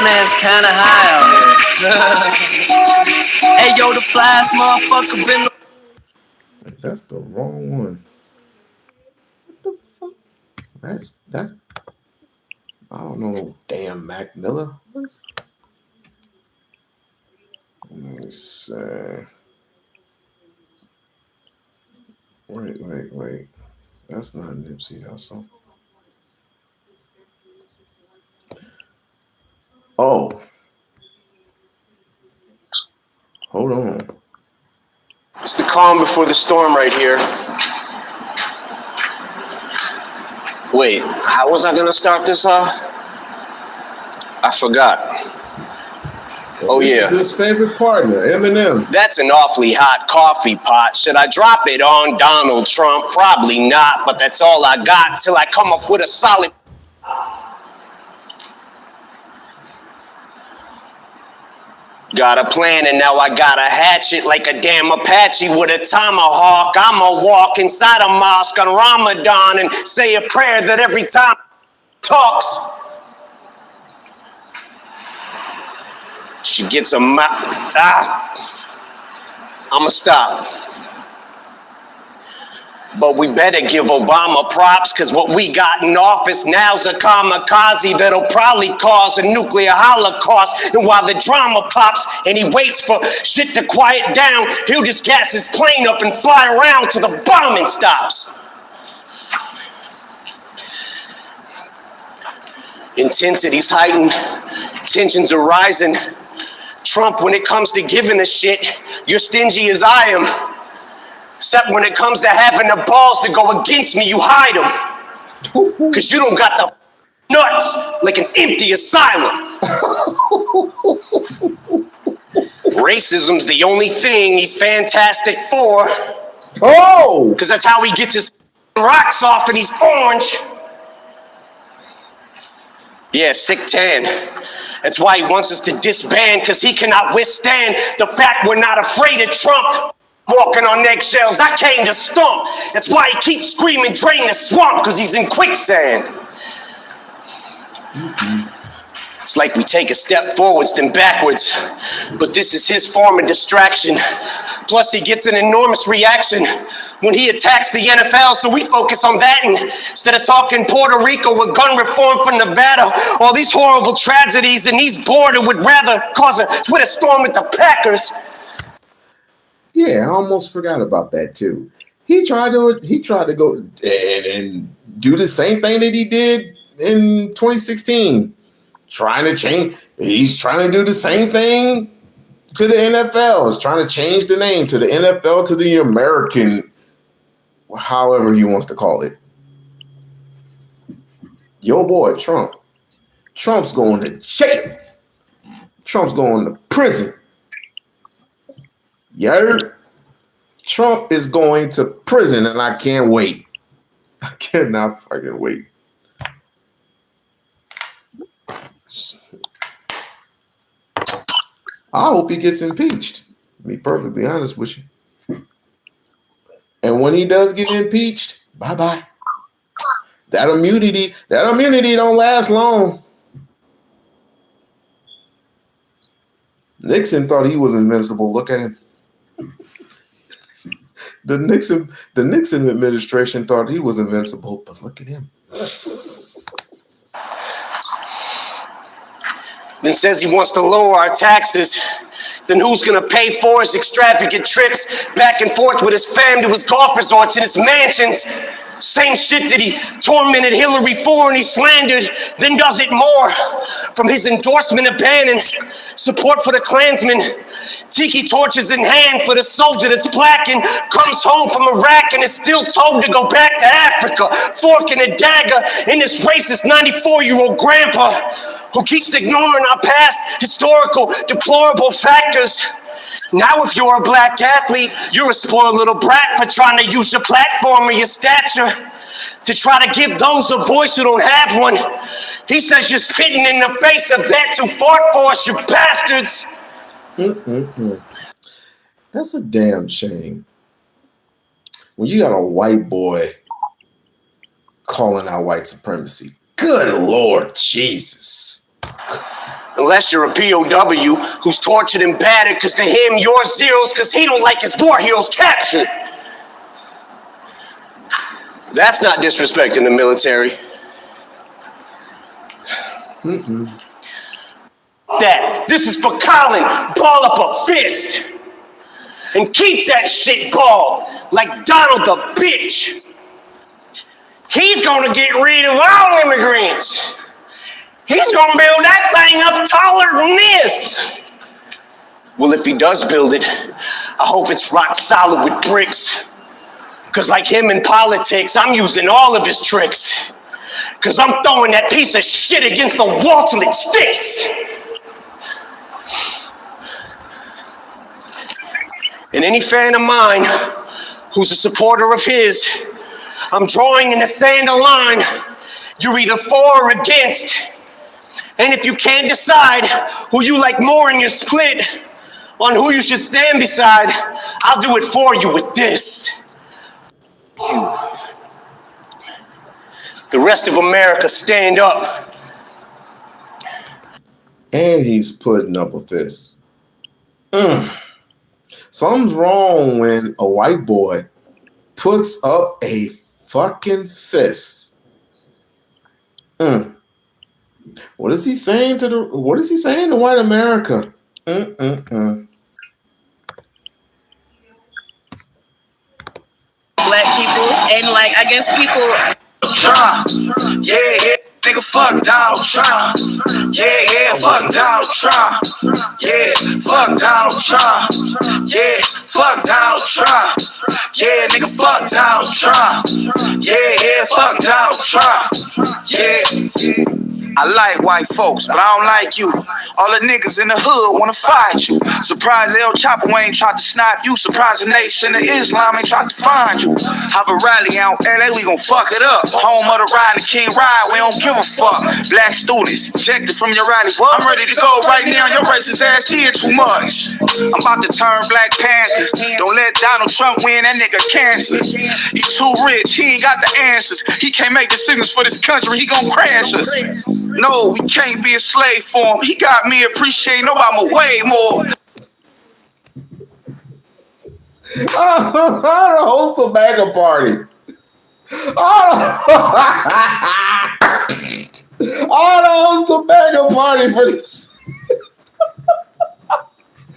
L: man's kind of high out here. Hey, yo, the flyest motherfucker been.
A: That's the wrong one. What the fuck? That's. I don't know. Damn, Mac Miller. Let me see. Wait. That's not Nipsey Hussle. Oh. Hold on.
L: It's the calm before the storm right here. Wait, how was I gonna start this off? I forgot. Oh yeah.
A: This is his favorite partner, Eminem.
L: That's an awfully hot coffee pot. Should I drop it on Donald Trump? Probably not, but that's all I got till I come up with a solid. Got a plan and now I gotta hatch it like a damn Apache with a tomahawk. I'ma walk inside a mosque on Ramadan and say a prayer that every time talks, she gets a I'ma stop. But we better give Obama props, because what we got in office now's a kamikaze that'll probably cause a nuclear holocaust. And while the drama pops and he waits for shit to quiet down, he'll just gas his plane up and fly around till the bombing stops. Intensity's heightened, tensions are rising. Trump, when it comes to giving a shit, you're stingy as I am. Except when it comes to having the balls to go against me, you hide them. Because you don't got the nuts like an empty asylum. Racism's the only thing he's fantastic for.
A: Oh!
L: Because that's how he gets his rocks off and he's orange. Yeah, sick tan. That's why he wants us to disband, because he cannot withstand the fact we're not afraid of Trump. Walking on eggshells, I came to stomp. That's why he keeps screaming, drain the swamp, because he's in quicksand. It's like we take a step forwards, then backwards. But this is his form of distraction. Plus, he gets an enormous reaction when he attacks the NFL, so we focus on that instead of talking Puerto Rico with gun reform for Nevada. All these horrible tragedies, and he's bored and would rather cause a Twitter storm with the Packers.
A: Yeah, I almost forgot about that too. He tried to go and do the same thing that he did in 2016. Trying to change. He's trying to do the same thing to the NFL. He's trying to change the name to the NFL to the American, however he wants to call it. Your boy Trump. Trump's going to jail. Trump's going to prison. You heard? Trump is going to prison, and I can't wait. I cannot fucking wait. I hope he gets impeached. To be perfectly honest with you. And when he does get impeached, bye-bye. That immunity don't last long. Nixon thought he was invincible. Look at him. The Nixon administration thought he was invincible, but look at him.
L: Then says he wants to lower our taxes. Then who's gonna pay for his extravagant trips back and forth with his fam to his golf resorts and his mansions? Same shit that he tormented Hillary for and he slandered, then does it more. From his endorsement of banning support for the Klansmen, tiki torches in hand for the soldier that's black and comes home from Iraq and is still told to go back to Africa, fork and a dagger in this racist 94-year-old grandpa who keeps ignoring our past historical deplorable factors. Now if you're a black athlete, you're a spoiled little brat for trying to use your platform or your stature to try to give those a voice who don't have one. He says you're spitting in the face of vets who fought for us, you bastards.
A: That's a damn shame. When you got a white boy calling out white supremacy. Good Lord Jesus.
L: Unless you're a POW who's tortured and battered because to him you're zeros because he don't like his war heroes captured. That's not disrespecting the military. This is for Colin. Ball up a fist. And keep that shit balled like Donald the bitch. He's gonna get rid of all immigrants. He's gonna build that thing up taller than this. Well, if he does build it, I hope it's rock solid with bricks. Cause like him in politics, I'm using all of his tricks. Cause I'm throwing that piece of shit against the wall till it sticks. And any fan of mine who's a supporter of his, I'm drawing in the sand a line. You're either for or against. And if you can't decide who you like more and you're split on who you should stand beside, I'll do it for you with this. You. The rest of America, stand up.
A: And he's putting up a fist. Something's wrong when a white boy puts up a fucking fist. What is he saying to white America?
N: Black people and like I guess people Trump. Yeah, nigga, fuck Donald Trump. Yeah, fuck Donald Trump. Yeah, fuck Donald Trump. Yeah, fuck Donald Trump. Yeah, nigga, fuck Donald Trump. Yeah, fuck Donald Trump. Yeah. I like white folks, but I don't like you. All the niggas in the hood wanna fight you. Surprise El Chapo ain't tried to snipe you. Surprise the Nation of Islam ain't tried to find you. Have a rally out LA, we gon' fuck it up. Home of the ride, the King ride, we don't give a fuck. Black students, ejected from your rally. What? I'm ready to go right now, your racist ass here too much. I'm about to turn Black Panther. Don't let Donald Trump win, that nigga cancer. He too rich, he ain't got the answers. He can't make decisions for this country, he gon' crash us. No, we can't be a slave for him. He got me appreciating Obama way more.
A: I host a MAGA party. I host a MAGA party for this.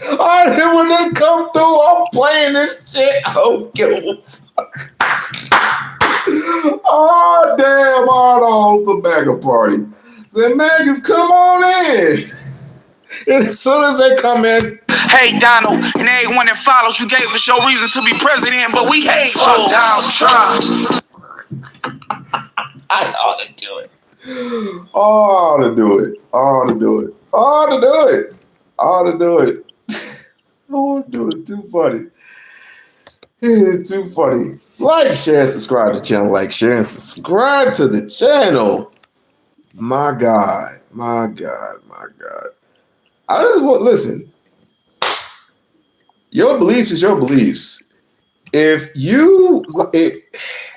A: When they come through, I'm playing this shit. I don't give a fuck. Oh, damn, I host a MAGA party. Say, MAGAs, come on in. And as soon as they come in,
N: hey, Donald, and everyone that follows, you gave us your reason to be president, but we hate you. Donald Trump.
A: I ought to do it. Oh, I ought to do it. I ought to do it. I ought to do it. I ought to do it. I want to do it. Too funny. It is too funny. Like, share, and subscribe to the channel. Like, share, and subscribe to the channel. My God. My God. My God. I just want, listen. Your beliefs is your beliefs. If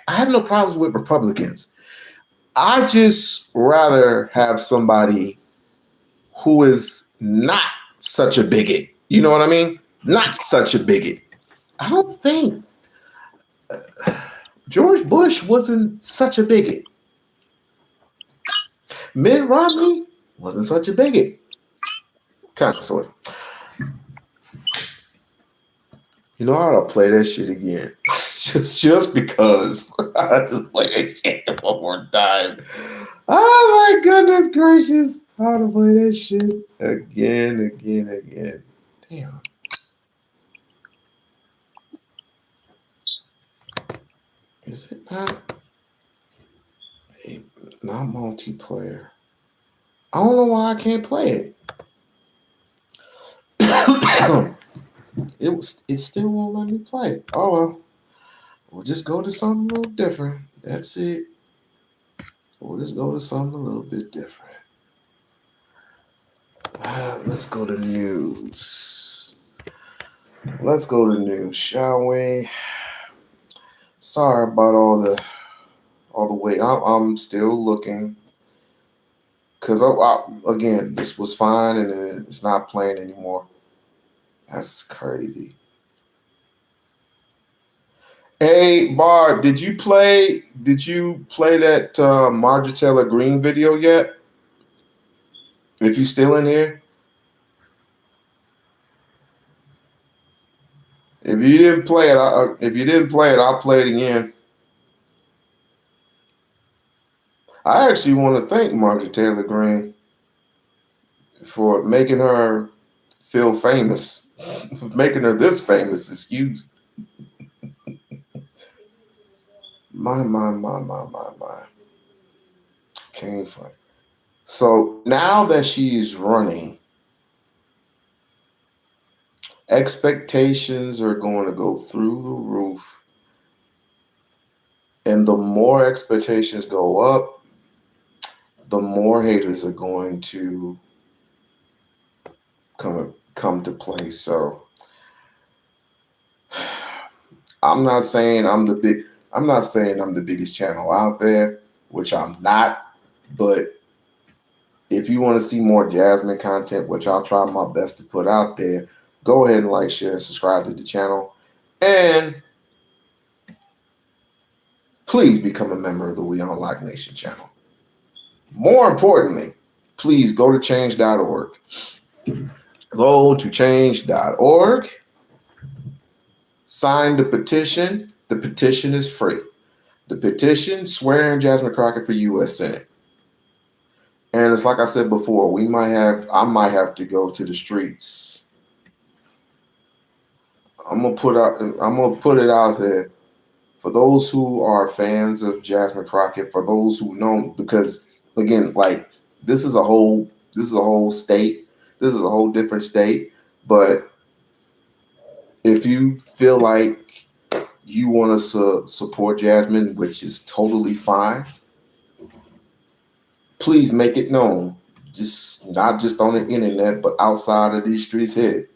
A: I have no problems with Republicans. I just rather have somebody who is not such a bigot. You know what I mean? Not such a bigot. I don't think George Bush wasn't such a bigot. Mitt Romney wasn't such a bigot. Kind of, sort of. You know, I ought to play that shit again. just because. I just play that shit one more time. Oh my goodness gracious. I ought to play that shit again. Damn. Is it not multiplayer? I don't know why I can't play it. It still won't let me play it. Oh well. We'll just go to something a little different. That's it. We'll just go to something a little bit different. Let's go to news. Let's go to news, shall we? Sorry about all the wait. I'm still looking. Because, again, this was fine and it's not playing anymore. That's crazy. Hey, Barb, did you play that Marjorie Taylor Greene video yet? If you still in here? If you didn't play it, I'll play it again. I actually want to thank Marjorie Taylor Greene for making her feel famous, making her this famous. Excuse. My. Can't find. So now that she's running, expectations are going to go through the roof. And the more expectations go up, the more haters are going to come to play. So I'm not saying I'm the biggest channel out there, which I'm not, but if you want to see more Jasmine content, which I'll try my best to put out there, go ahead and like, share, and subscribe to the channel. And please become a member of the We-On-Loc Nation channel. More importantly, please go to change.org. Go to change.org. Sign the petition. The petition is free. The petition, swearing Jasmine Crockett for U.S. Senate. And it's like I said before, I might have to go to the streets. I'm gonna put it out there for those who are fans of Jasmine Crockett, for those who know, because again, like this is a whole state. This is a whole different state. But if you feel like you want to support Jasmine, which is totally fine, please make it known. Not just on the internet, but outside of these streets here.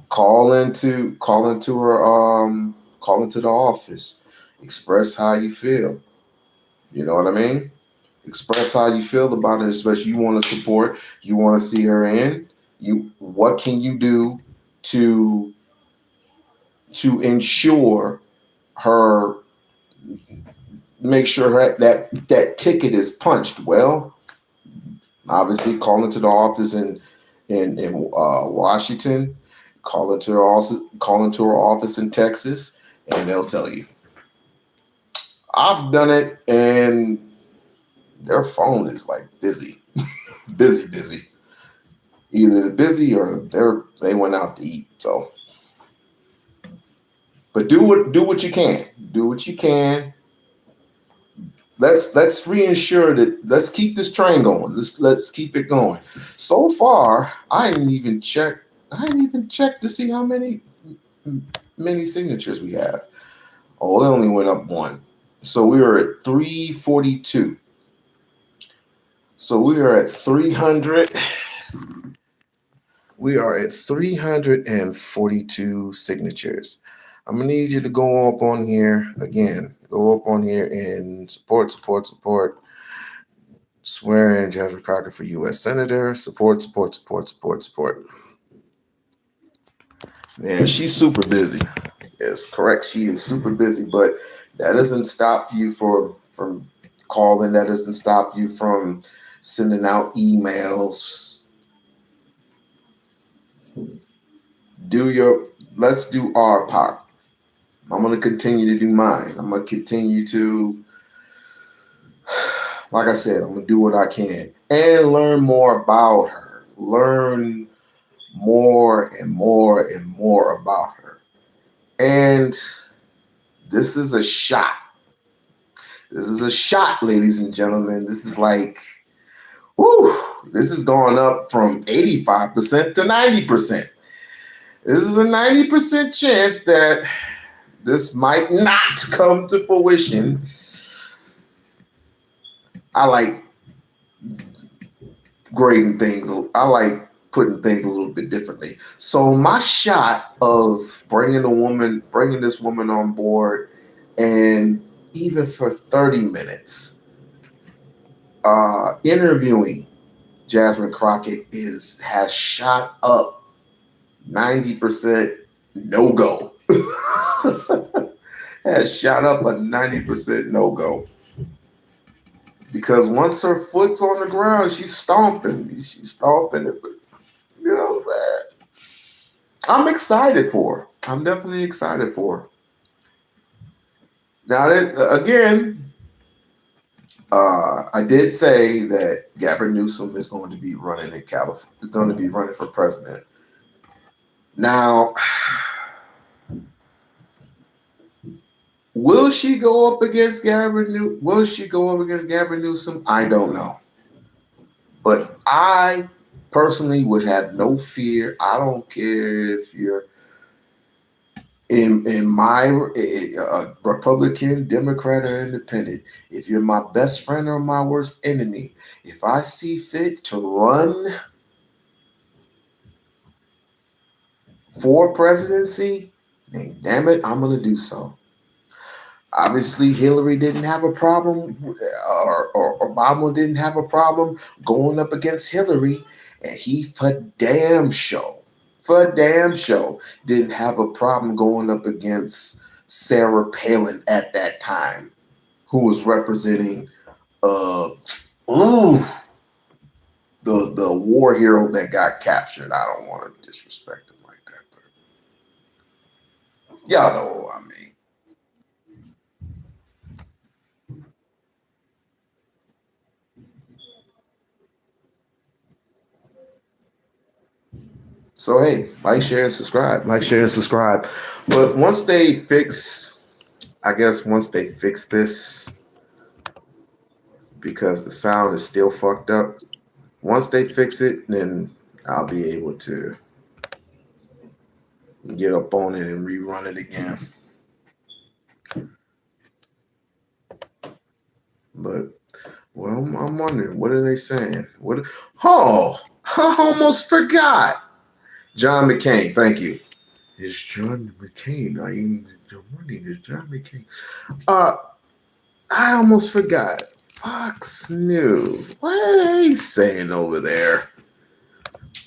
A: Call into the office. Express how you feel. You know what I mean? Express how you feel about it, especially you want to support, you want to see her in. What can you do to ensure her, make sure that ticket is punched? Well, obviously call into the office in Washington, call into her office in Texas, and they'll tell you. I've done it, and their phone is like busy, busy. Either busy or they went out to eat. So, but do what you can. Do what you can. let's reinsure that. Let's keep this train going. Let's keep it going. So far, I didn't even check to see how many signatures we have. Oh, they only went up one. So we are at 342. So we are at 300. We are at 342 signatures. I'm gonna need you to go up on here again. Go up on here and support. Swear in Jasmine Crockett for U.S. Senator. Support. Yeah, she's super busy. Yes, correct. She is super busy, but that doesn't stop you from calling. That doesn't stop you from sending out emails. Let's do our part. I'm going to continue to do mine. I'm going to continue to, like I said, I'm going to do what I can and learn more about her. Learn more and more and more about her. And this is a shot. This is a shot, ladies and gentlemen. This is like, whoo, this has gone up from 85% to 90%. This is a 90% chance that this might not come to fruition. I like grading things. I like putting things a little bit differently. So my shot of bringing this woman on board, and even for 30 minutes, interviewing Jasmine Crockett has shot up 90% no-go. Has shot up a 90% no-go. Because once her foot's on the ground, she's stomping. She's stomping it. But you know what I'm saying? I'm excited for her. I'm definitely excited for her. Now, again, I did say that Gavin Newsom is going to be running in California, going to be running for president. Now, will she go up against Gavin Newsom? I don't know. But I personally would have no fear. I don't care if you're in my Republican, Democrat, or Independent. If you're my best friend or my worst enemy, if I see fit to run for presidency, then damn it, I'm going to do so. Obviously, Hillary didn't have a problem, or Obama didn't have a problem going up against Hillary, and he for damn sure didn't have a problem going up against Sarah Palin at that time, who was representing the war hero that got captured. I don't want to disrespect him like that, but y'all know what I mean. So hey, like, share, and subscribe. But once they fix this, because the sound is still fucked up. Once they fix it, then I'll be able to get up on it and rerun it again. But well, I'm wondering, what are they saying? I almost forgot. John McCain, thank you. It's John McCain. It's John McCain. I almost forgot. Fox News. What are they saying over there?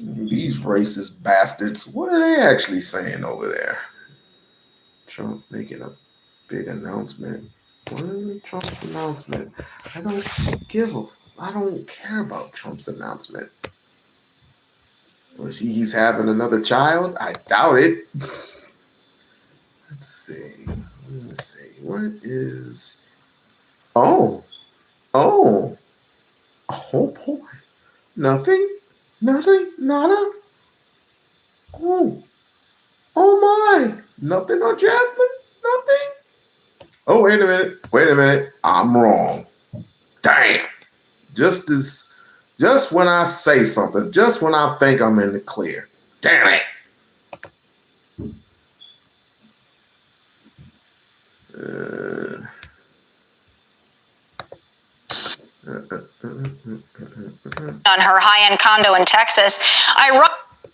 A: These racist bastards. What are they actually saying over there? Trump making a big announcement. What is Trump's announcement? I don't care about Trump's announcement. He's having another child? I doubt it. Let's see. What is... Oh boy. Nothing? Nada? Oh my. Nothing on Jasmine? Nothing? Oh, wait a minute. I'm wrong. just when I say something, just when I think I'm in the clear. Damn it.
O: On her high-end condo in Texas.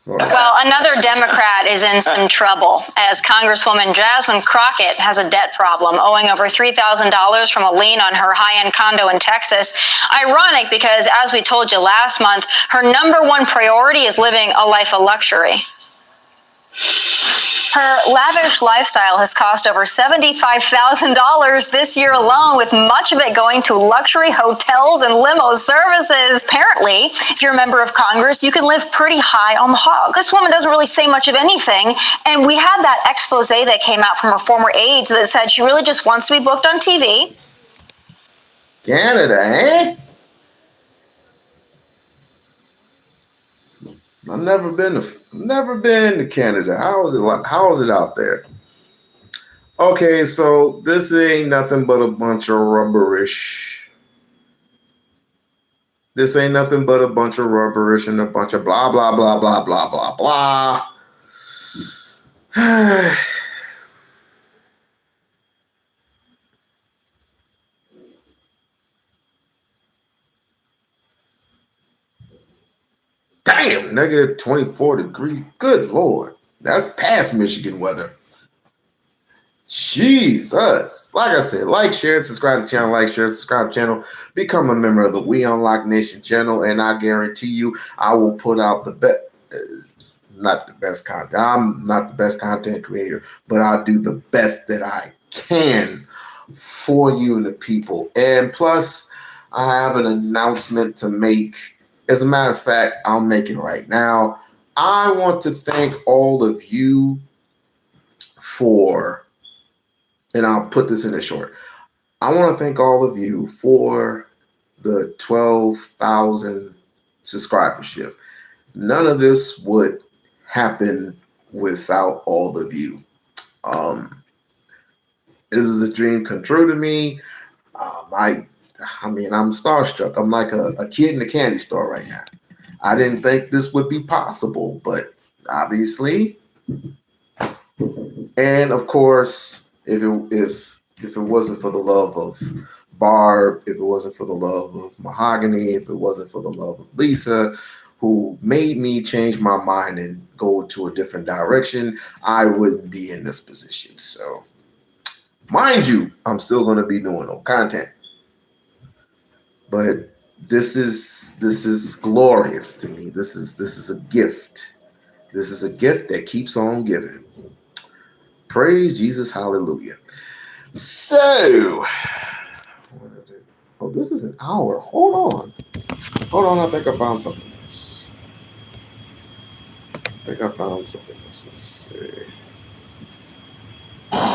O: Well, another Democrat is in some trouble as Congresswoman Jasmine Crockett has a debt problem, owing over $3,000 from a lien on her high-end condo in Texas. Ironic because, as we told you last month, her number one priority is living a life of luxury. Her lavish lifestyle has cost over $75,000 this year alone, with much of it going to luxury hotels and limo services. Apparently, if you're a member of Congress, you can live pretty high on the hog. This woman doesn't really say much of anything, and we had that expose that came out from her former aides that said she really just wants to be booked on TV.
A: Canada, eh? I've never been to Canada. How is it out there? Okay, so this ain't nothing but a bunch of rubberish. This ain't nothing but a bunch of rubberish and a bunch of blah blah blah blah blah blah blah. Damn, negative 24 degrees. Good Lord. That's past Michigan weather. Jesus. Like I said, like, share, subscribe to the channel, like, share, subscribe to the channel. Become a member of the We-On-Loc Nation channel, and I guarantee you I will put out the best, not the best content. I'm not the best content creator, but I'll do the best that I can for you and the people. And plus, I have an announcement to make. As a matter of fact, I'll make it right now. I want to thank all of you for, and I'll put this in a short. I want to thank all of you for the 12,000 subscribership. None of this would happen without all of you. This is a dream come true to me. I mean, I'm starstruck. I'm like a kid in the candy store right now. I didn't think this would be possible, but obviously. And of course, if it wasn't for the love of Barb, if it wasn't for the love of Mahogany, if it wasn't for the love of Lisa, who made me change my mind and go to a different direction, I wouldn't be in this position. So, mind you, I'm still going to be doing no content. But this is glorious to me. This is a gift. This is a gift that keeps on giving. Praise Jesus, hallelujah. So, oh, this is an hour. Hold on. I think I found something else. Let's see.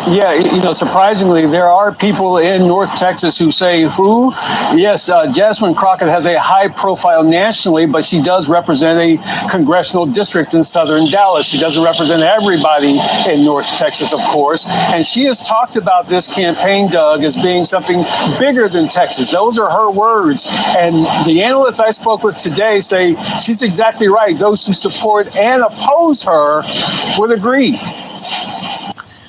P: Yeah, surprisingly, there are people in North Texas who say, who? Yes, Jasmine Crockett has a high profile nationally, but she does represent a congressional district in southern Dallas. She doesn't represent everybody in North Texas, of course. And she has talked about this campaign, Doug, as being something bigger than Texas. Those are her words. And the analysts I spoke with today say she's exactly right. Those who support and oppose her would agree.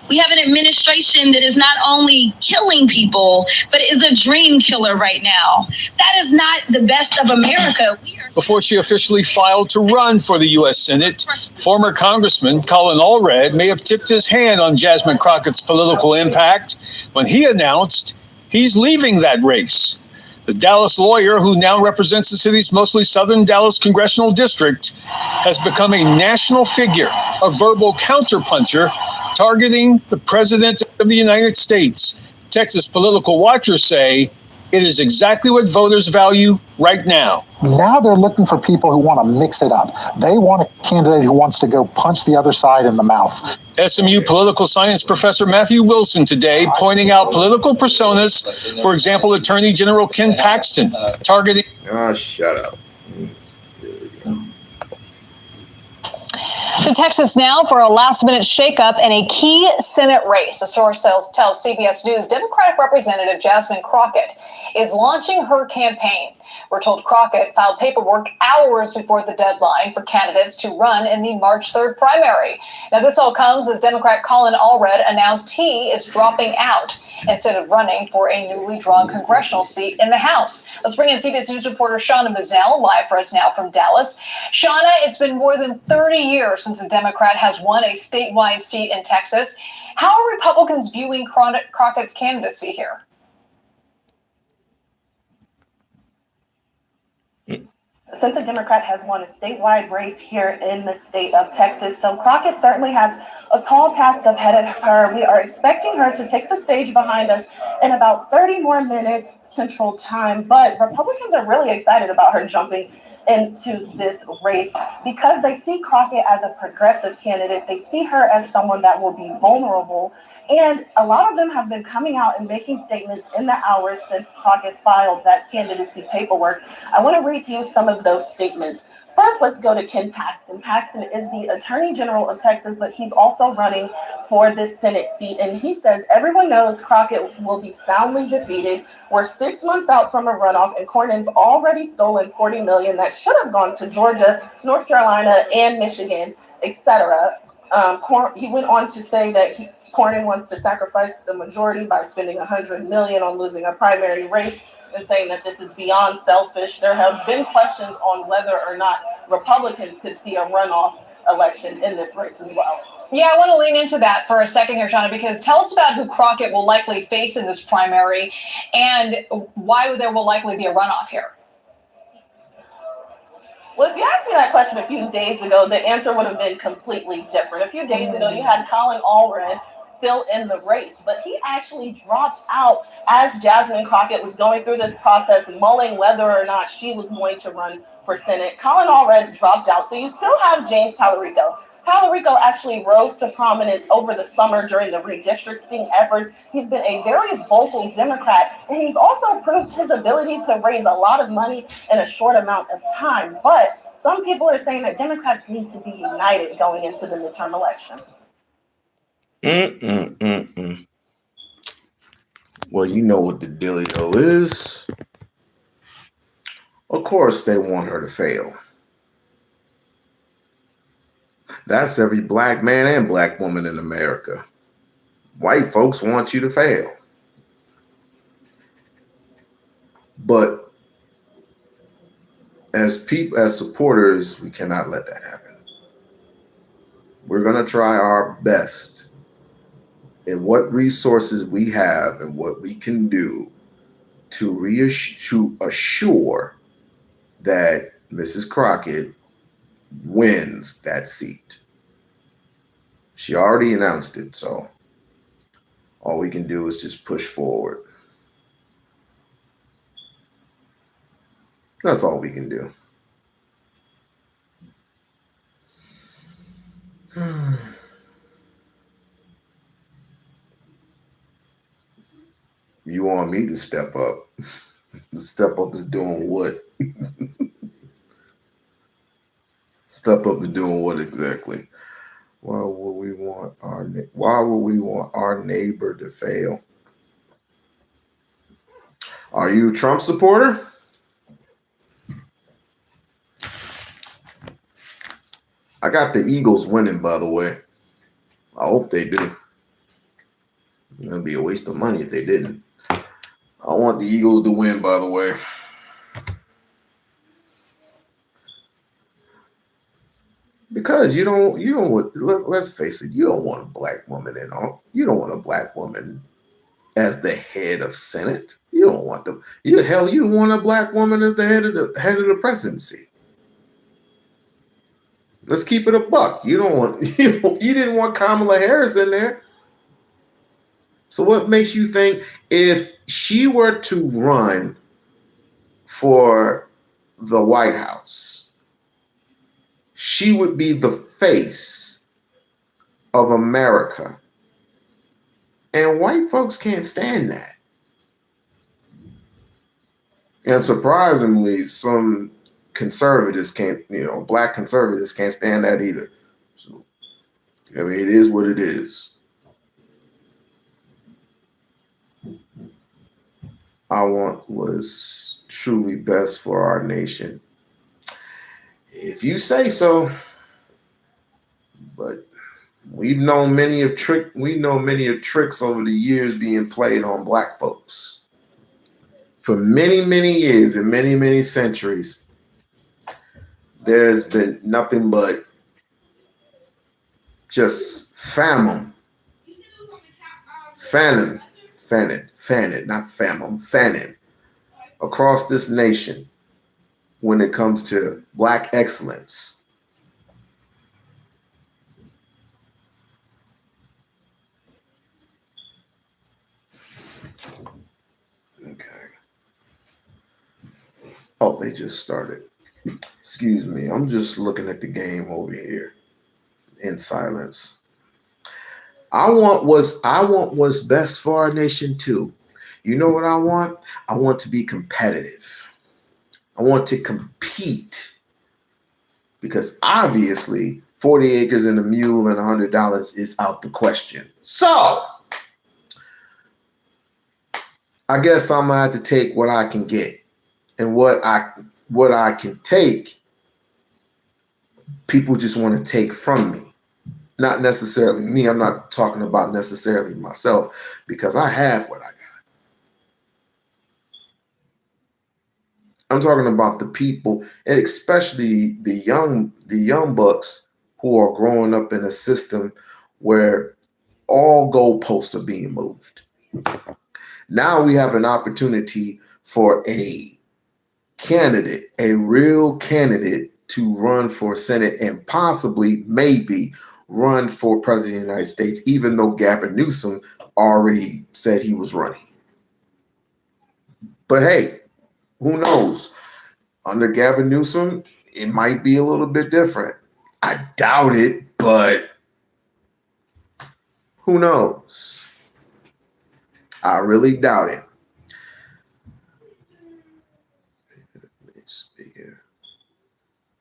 H: We have an administration that is not only killing people, but is a dream killer right now. That is not the best of America.
P: Before she officially filed to run for the U.S. Senate, former Congressman Colin Allred may have tipped his hand on Jasmine Crockett's political impact when he announced he's leaving that race. The Dallas lawyer, who now represents the city's mostly southern Dallas congressional district, has become a national figure, a verbal counterpuncher, targeting the President of the United States. Texas political watchers say it is exactly what voters value right now.
Q: Now they're looking for people who want to mix it up. They want a candidate who wants to go punch the other side in the mouth.
P: SMU political science professor Matthew Wilson today pointing out political personas, for example, Attorney General Ken Paxton, targeting...
A: Oh, shut up.
I: To Texas now for a last-minute shakeup in a key Senate race. A source tells CBS News Democratic Representative Jasmine Crockett is launching her campaign. We're told Crockett filed paperwork hours before the deadline for candidates to run in the March 3rd primary. Now, this all comes as Democrat Colin Allred announced he is dropping out instead of running for a newly drawn congressional seat in the House. Let's bring in CBS News reporter Shauna Mazzell live for us now from Dallas. Shauna, it's been more than 30 years since a Democrat has won a statewide seat in Texas. How are Republicans viewing Crockett's candidacy here?
R: Since a Democrat has won a statewide race here in the state of Texas, so Crockett certainly has a tall task ahead of her. We are expecting her to take the stage behind us in about 30 more minutes Central Time, but Republicans are really excited about her jumping into this race because they see Crockett as a progressive candidate. They see her as someone that will be vulnerable, and a lot of them have been coming out and making statements in the hours since Crockett filed that candidacy paperwork. I want to read to you some of those statements. First, let's go to Ken Paxton. Paxton is the Attorney General of Texas, but he's also running for this Senate seat. And he says, everyone knows Crockett will be soundly defeated. We're 6 months out from a runoff, and Cornyn's already stolen $40 million that should have gone to Georgia, North Carolina, and Michigan, etc. He went on to say that Cornyn wants to sacrifice the majority by spending $100 million on losing a primary race, and saying that this is beyond selfish. There have been questions on whether or not Republicans could see a runoff election in this race as well.
I: Yeah, I want to lean into that for a second here, Shauna, because tell us about who Crockett will likely face in this primary and why there will likely be a runoff here.
R: Well, if you asked me that question a few days ago, the answer would have been completely different. A few days ago, you had Colin Allred still in the race, but he actually dropped out as Jasmine Crockett was going through this process, mulling whether or not she was going to run for Senate. Colin Allred dropped out, so you still have James Tallarico. Tallarico actually rose to prominence over the summer during the redistricting efforts. He's been a very vocal Democrat, and he's also proved his ability to raise a lot of money in a short amount of time. But some people are saying that Democrats need to be united going into the midterm election.
A: Well, you know what the dealio is. Of course, they want her to fail. That's every black man and black woman in America. White folks want you to fail. But as supporters, we cannot let that happen. We're going to try our best in what resources we have and what we can do to assure that Mrs. Crockett wins that seat. She already announced it, so all we can do is just push forward. That's all we can do. You want me to step up? Step up is doing what? Step up is doing what exactly? Why would we want our neighbor to fail? Are you a Trump supporter? I got the Eagles winning, by the way. I hope they do. It'd be a waste of money if they didn't. I want the Eagles to win, by the way. Because you don't want, let's face it, you don't want a black woman in on. You don't want a black woman as the head of Senate. You don't want them. You want a black woman as the head of the presidency. Let's keep it a buck. You didn't want Kamala Harris in there. So what makes you think if she were to run for the White House, she would be the face of America? And white folks can't stand that. And surprisingly, some conservatives can't, black conservatives can't stand that either. So, I mean, it is what it is. I want what's truly best for our nation. If you say so. But we know many of tricks over the years being played on black folks. For many, many years and many, many centuries, there's been nothing but just famine across this nation when it comes to black excellence. Okay. Oh, they just started. Excuse me. I'm just looking at the game over here in silence. I want what's best for our nation too. You know what I want? I want to be competitive. I want to compete because obviously 40 acres and a mule and $100 is out the question. So I guess I'm gonna have to take what I can get, and what I can take, people just want to take from me. Not necessarily me. I'm not talking about necessarily myself because I have what I got. I'm talking about the people, and especially the young bucks who are growing up in a system where all goalposts are being moved. Now we have an opportunity for a candidate, a real candidate, to run for Senate and possibly, maybe, run for President of the United States, even though Gavin Newsom already said he was running. But hey, who knows? Under Gavin Newsom, it might be a little bit different. I doubt it, but who knows? I really doubt it. Speaker.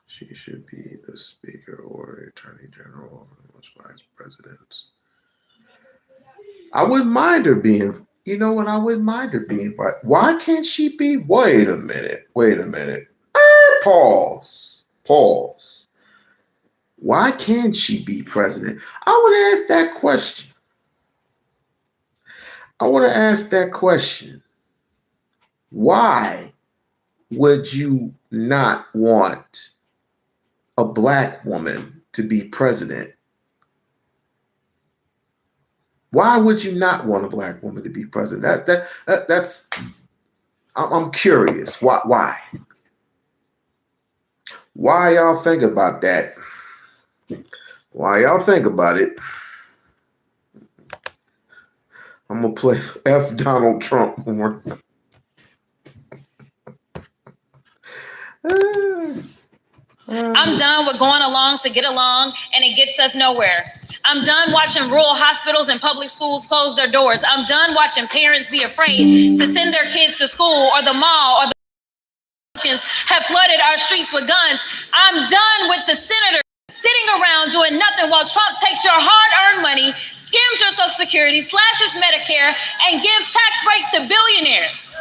A: She should be the Speaker or Attorney General or most Vice Presidents. I wouldn't mind her being, you know what? I wouldn't mind her being. Why can't she be? Wait a minute. Pause. Why can't she be president? I want to ask that question. Why would you not want a black woman to be president? Why would you not want a black woman to be president? That's I'm curious. Why? Why y'all think about that? Why y'all think about it? I'm gonna play F Donald Trump more.
H: I'm done with going along to get along, and it gets us nowhere. I'm done watching rural hospitals and public schools close their doors. I'm done watching parents be afraid to send their kids to school or the mall, or the Republicans have flooded our streets with guns. I'm done with the senators sitting around doing nothing while Trump takes your hard-earned money, skims your Social Security, slashes Medicare, and gives tax breaks to billionaires.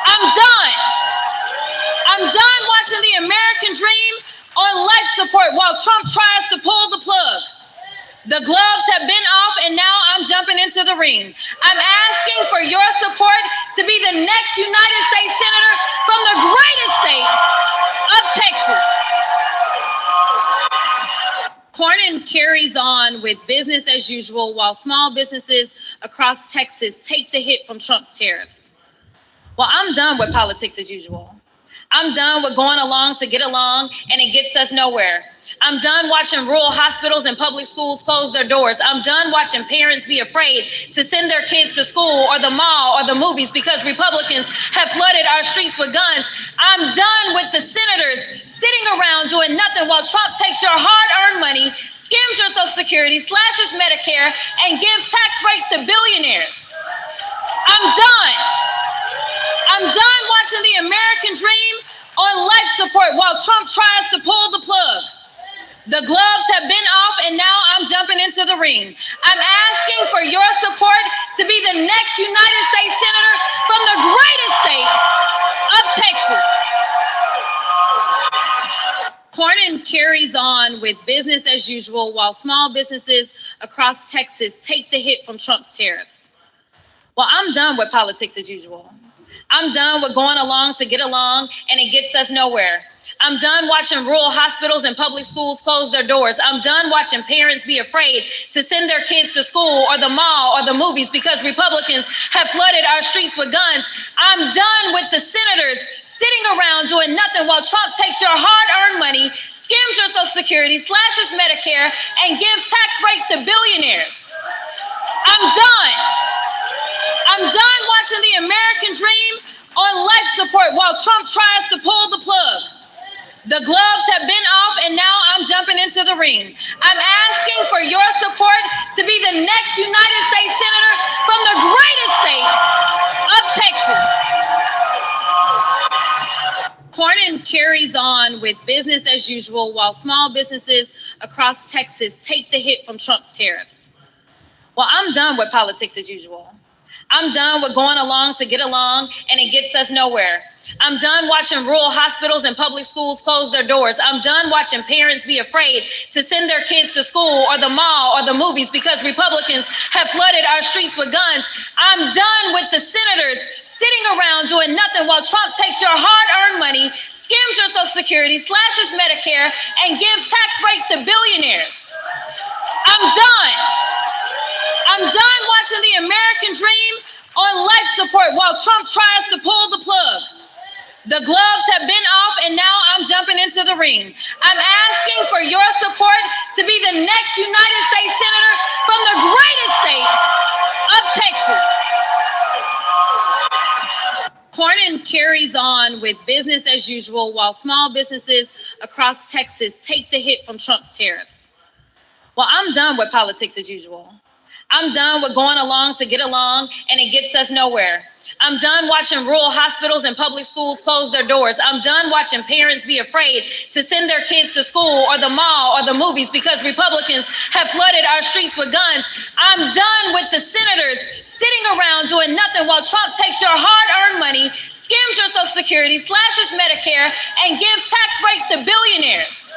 H: I'm done. I'm done watching the American dream on life support while Trump tries to pull the plug. The gloves have been off, and now I'm jumping into the ring. I'm asking for your support to be the next United States Senator from the greatest state of Texas. Cornyn carries on with business as usual while small businesses across Texas take the hit from Trump's tariffs. Well, I'm done with politics as usual. I'm done with going along to get along, and it gets us nowhere. I'm done watching rural hospitals and public schools close their doors. I'm done watching parents be afraid to send their kids to school or the mall or the movies because Republicans have flooded our streets with guns. I'm done with the senators sitting around doing nothing while Trump takes your hard-earned money, skims your Social Security, slashes Medicare, and gives tax breaks to billionaires. I'm done. I'm done watching the American dream on life support while Trump tries to pull the plug. The gloves have been off and now I'm jumping into the ring. I'm asking for your support to be the next United States Senator from the greatest state of Texas. Cornyn carries on with business as usual while small businesses across Texas take the hit from Trump's tariffs. Well, I'm done with politics as usual. I'm done with going along to get along and it gets us nowhere. I'm done watching rural hospitals and public schools close their doors. I'm done watching parents be afraid to send their kids to school or the mall or the movies because Republicans have flooded our streets with guns. I'm done with the senators sitting around doing nothing while Trump takes your hard-earned money, skims your Social Security, slashes Medicare, and gives tax breaks to billionaires. I'm done. I'm done watching the American dream on life support while Trump tries to pull the plug. The gloves have been off and now I'm jumping into the ring. I'm asking for your support to be the next United States Senator from the greatest state of Texas. Cornyn carries on with business as usual while small businesses across Texas take the hit from Trump's tariffs. Well, I'm done with politics as usual. I'm done with going along to get along and it gets us nowhere. I'm done watching rural hospitals and public schools close their doors. I'm done watching parents be afraid to send their kids to school or the mall or the movies because Republicans have flooded our streets with guns. I'm done with the senators sitting around doing nothing while Trump takes your hard-earned money, skims your Social Security, slashes Medicare, and gives tax breaks to billionaires. I'm done. I'm done watching the American dream on life support while Trump tries to pull the plug. The gloves have been off and now I'm jumping into the ring. I'm asking for your support to be the next United States Senator from the greatest state of Texas. Cornyn carries on with business as usual while small businesses across Texas take the hit from Trump's tariffs. Well, I'm done with politics as usual. I'm done with going along to get along and it gets us nowhere. I'm done watching rural hospitals and public schools close their doors. I'm done watching parents be afraid to send their kids to school or the mall or the movies because Republicans have flooded our streets with guns. I'm done with the senators sitting around doing nothing while Trump takes your hard-earned money, skims your Social Security, slashes Medicare, and gives tax breaks to billionaires.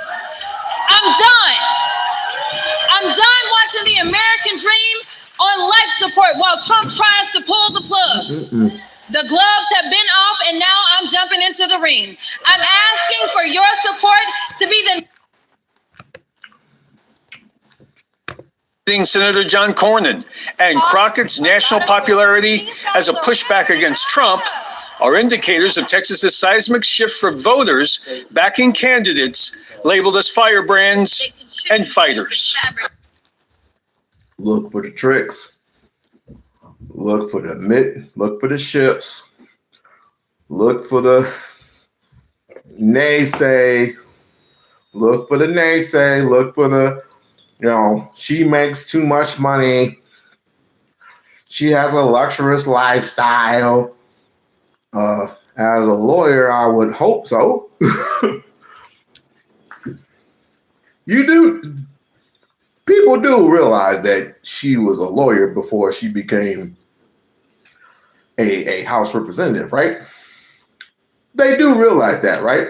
H: I'm done. I'm done watching the American dream on life support while Trump tries to pull the plug. The gloves have been off and now I'm jumping into the ring. I'm asking for your support to be
P: the Senator John Cornyn and Crockett's national popularity as a pushback against Trump are indicators of Texas's seismic shift for voters backing candidates labeled as firebrands and fighters.
A: Look for the tricks. Look for the shifts. Look for the naysay. Look for the naysay. Look for the, she makes too much money. She has a luxurious lifestyle. As a lawyer, I would hope so. People do realize that she was a lawyer before she became a House representative, right? They do realize that, right?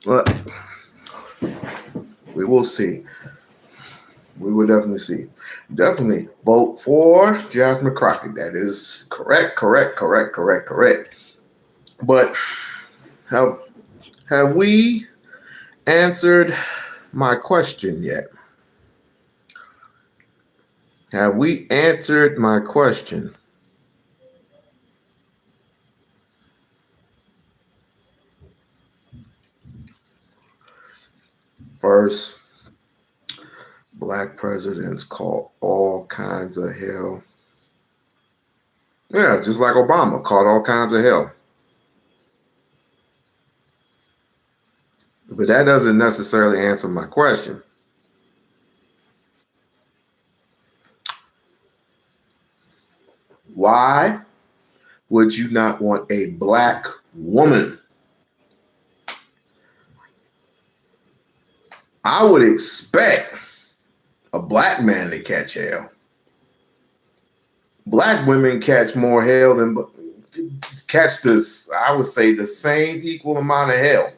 A: But we will see. We will definitely see. Definitely vote for Jasmine Crockett. That is correct. But have we answered my question yet? Have we answered my question? First, black presidents caught all kinds of hell. Yeah, just like Obama caught all kinds of hell. But that doesn't necessarily answer my question. Why would you not want a black woman? I would expect a black man to catch hell. Black women catch more hell than catch this, I would say, the same equal amount of hell.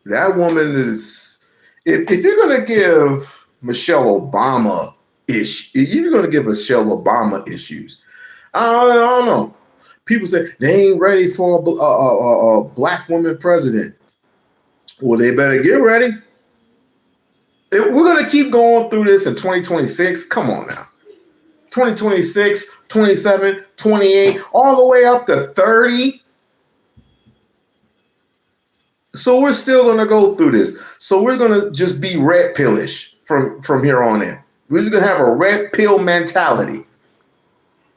A: That woman is, if you're going to give Michelle Obama you're going to give Michelle Obama issues. I don't know. People say they ain't ready for a black woman president. Well, they better get ready. If we're going to keep going through this in 2026. Come on now. 2026, 27, 28, all the way up to 30. So we're still going to go through this. So we're going to just be red pillish from here on in. We're just going to have a red pill mentality.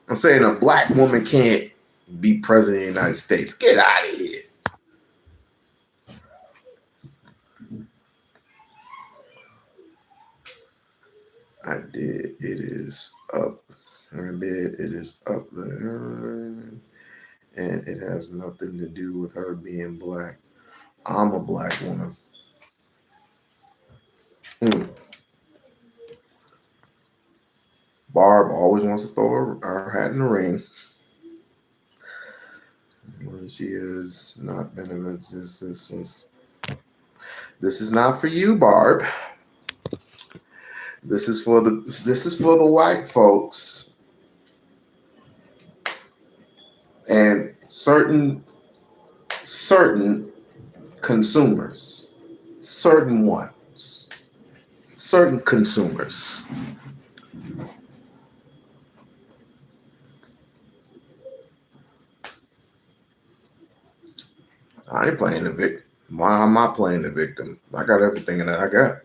A: I'm saying a black woman can't be president of the United States. Get out of here. I did. It is up. I did. It is up there. And it has nothing to do with her being black. I'm a black woman. Barb always wants to throw her hat in the ring. She has not been. This is not for you, Barb. This is for the white folks and certain consumers, certain ones, certain consumers. I ain't playing the victim. Why am I playing the victim? I got everything that I got.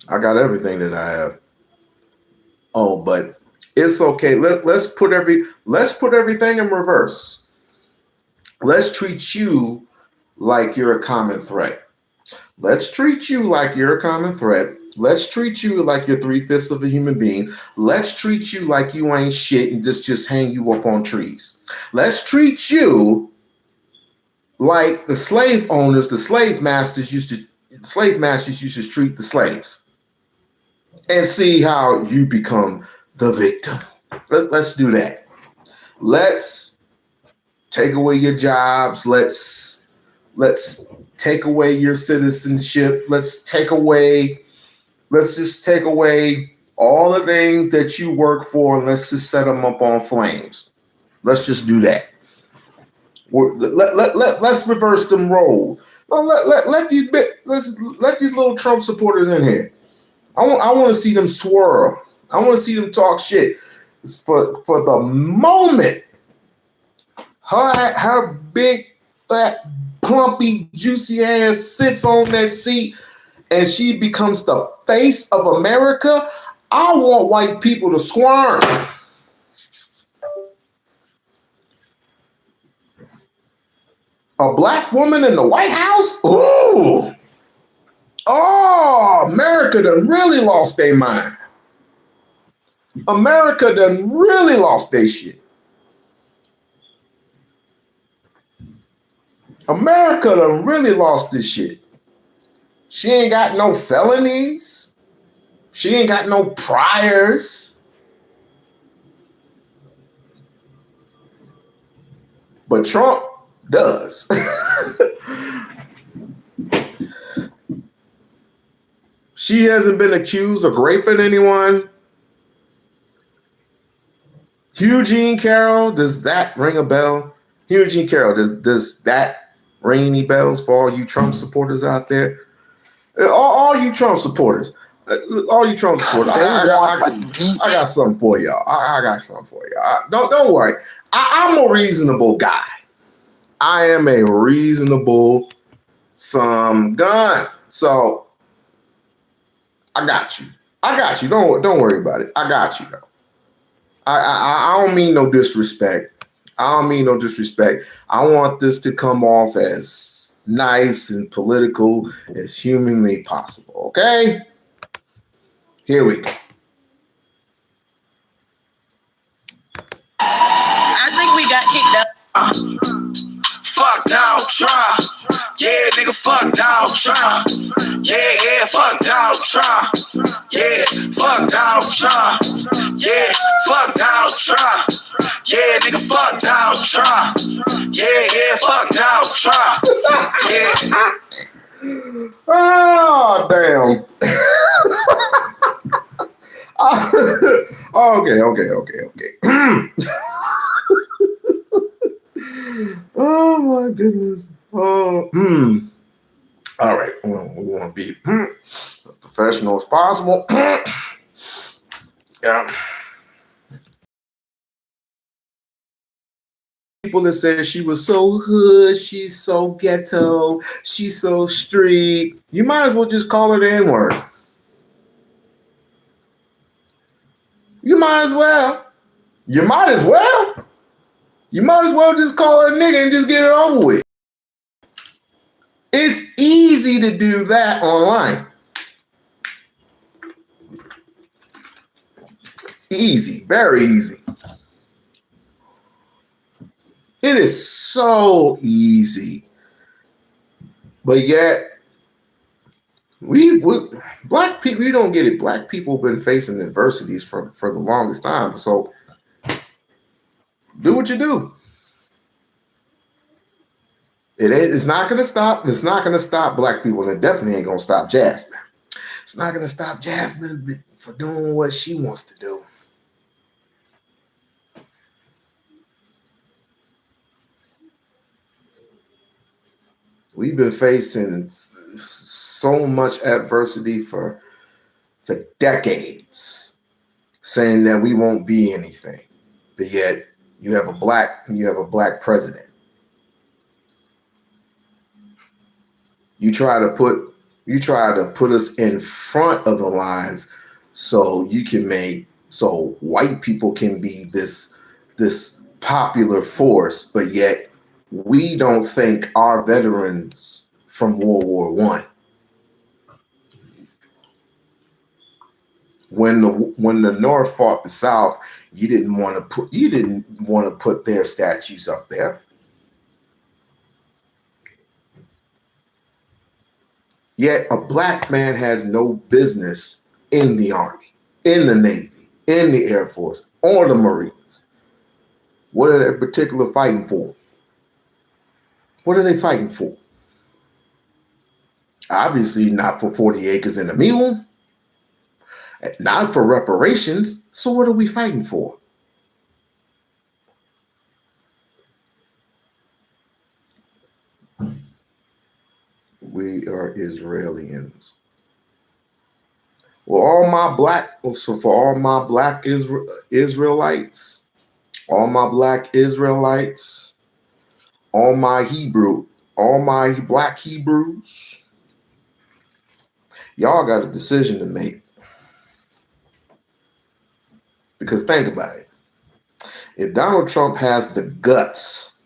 A: I got everything that I have. Oh, but it's okay. Let's put everything in reverse. Let's treat you like you're a common threat. Let's treat you like you're a common threat. Let's treat you like you're 3/5 of a human being. Let's treat you like you ain't shit and just hang you up on trees. Let's treat you like the slave owners, the slave masters used to treat the slaves. And see how you become the victim. Let's do that. Let's take away your jobs. Let's take away your citizenship. Let's just take away all the things that you work for and let's just set them up on flames. Let's just do that. Let's reverse them roles. Let these little Trump supporters in here. I want to see them swirl. I want to see them talk shit. For the moment, her big, fat, plumpy, juicy ass sits on that seat and she becomes the face of America, I want white people to squirm. A black woman in the White House? Ooh. Oh, America done really lost their mind. America done really lost their shit. America done really lost this shit. She ain't got no felonies. She ain't got no priors. But Trump does. She hasn't been accused of raping anyone. Eugene Carroll, does that ring a bell? Eugene Carroll, does that ring any bells for all you Trump supporters out there? All you Trump supporters. I got something for y'all. I got something for y'all. Don't worry. I'm a reasonable guy. I am a reasonable gun. So I got you. Don't worry about it. I got you though. I don't mean no disrespect. I want this to come off as nice and political as humanly possible. Okay? Here we go.
N: we got kicked out. Fuck Donald Trump. Yeah, nigga, fuck Donald Trump. Yeah, fuck Donald Trump. Yeah, fuck Donald Trump. Yeah, fuck Donald Trump. Yeah, nigga, fuck Donald Trump. Yeah, fuck Donald Trump. Yeah.
A: Oh, damn. Okay. Oh my goodness. Oh, all right. Well, we want to be professional as possible. Yeah. People that said she was so hood, she's so ghetto, she's so street. You might as well just call her the N-word. You might as well. You might as well. You might as well just call her a nigga and just get it over with. It's easy to do that online. Easy, very easy. It is so easy. But yet, we black people, you don't get it. Black people have been facing adversities for the longest time. So do what you do. It's not going to stop. It's not going to stop black people, and it definitely ain't going to stop Jasmine. It's not going to stop Jasmine for doing what she wants to do. We've been facing so much adversity for decades, saying that we won't be anything, but yet you have a black president. You try to put us in front of the lines so white people can be this popular force, but yet we don't think our veterans from World War I. When the North fought the South, you didn't want to put their statues up there. Yet a black man has no business in the Army, in the Navy, in the Air Force, or the Marines. What are they particularly fighting for? What are they fighting for? Obviously not for 40 acres and a mule. Not for reparations. So what are we fighting for? We are Israelis. Well, for all my black Israelites, all my black Israelites, all my black Hebrews, y'all got a decision to make. Because think about it. If Donald Trump has the guts,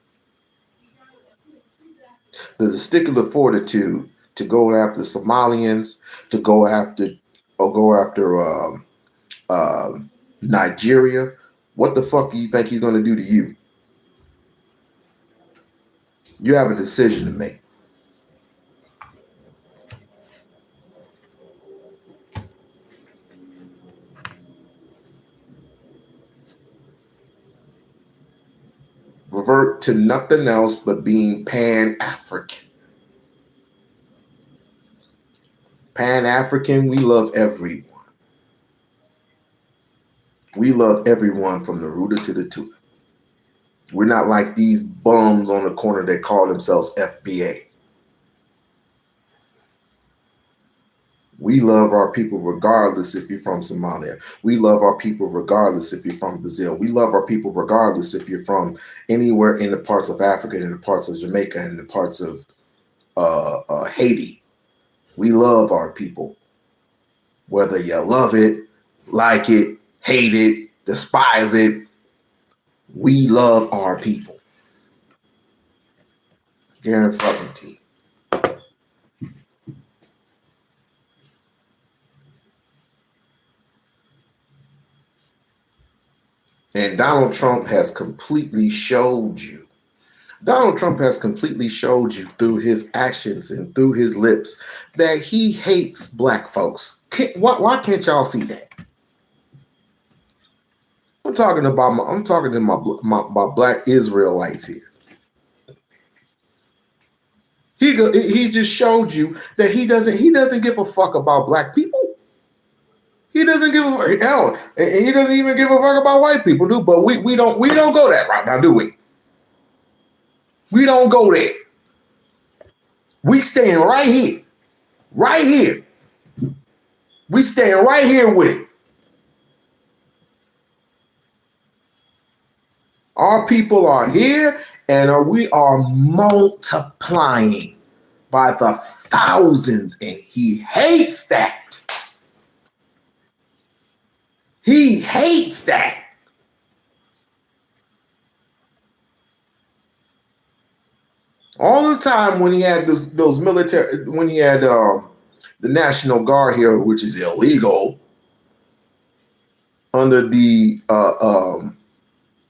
A: the testicular fortitude to go after Somalians, to go after Nigeria, what the fuck do you think he's going to do to you? You have a decision to make. Revert to nothing else but being Pan-African. Pan-African, we love everyone. We love everyone from the rooter to the tutor. We're not like these bums on the corner that call themselves FBA. We love our people regardless if you're from Somalia. We love our people regardless if you're from Brazil. We love our people regardless if you're from anywhere in the parts of Africa, in the parts of Jamaica, in the parts of Haiti. We love our people. Whether you love it, like it, hate it, despise it, we love our people. Guarantee. And Donald Trump has completely showed you. Donald Trump has completely showed you through his actions and through his lips that he hates black folks. Why can't y'all see that? I'm talking to my black Israelites here. He just showed you that he doesn't give a fuck about black people. He doesn't give a hell, and he doesn't even give a fuck about white people, do. But we don't go that route now, do we? We don't go there. We staying right here, right here. We staying right here with it. Our people are here, and we are multiplying by the thousands, and he hates that. He hates that. All the time when he had those military, when he had the National Guard here, which is illegal under the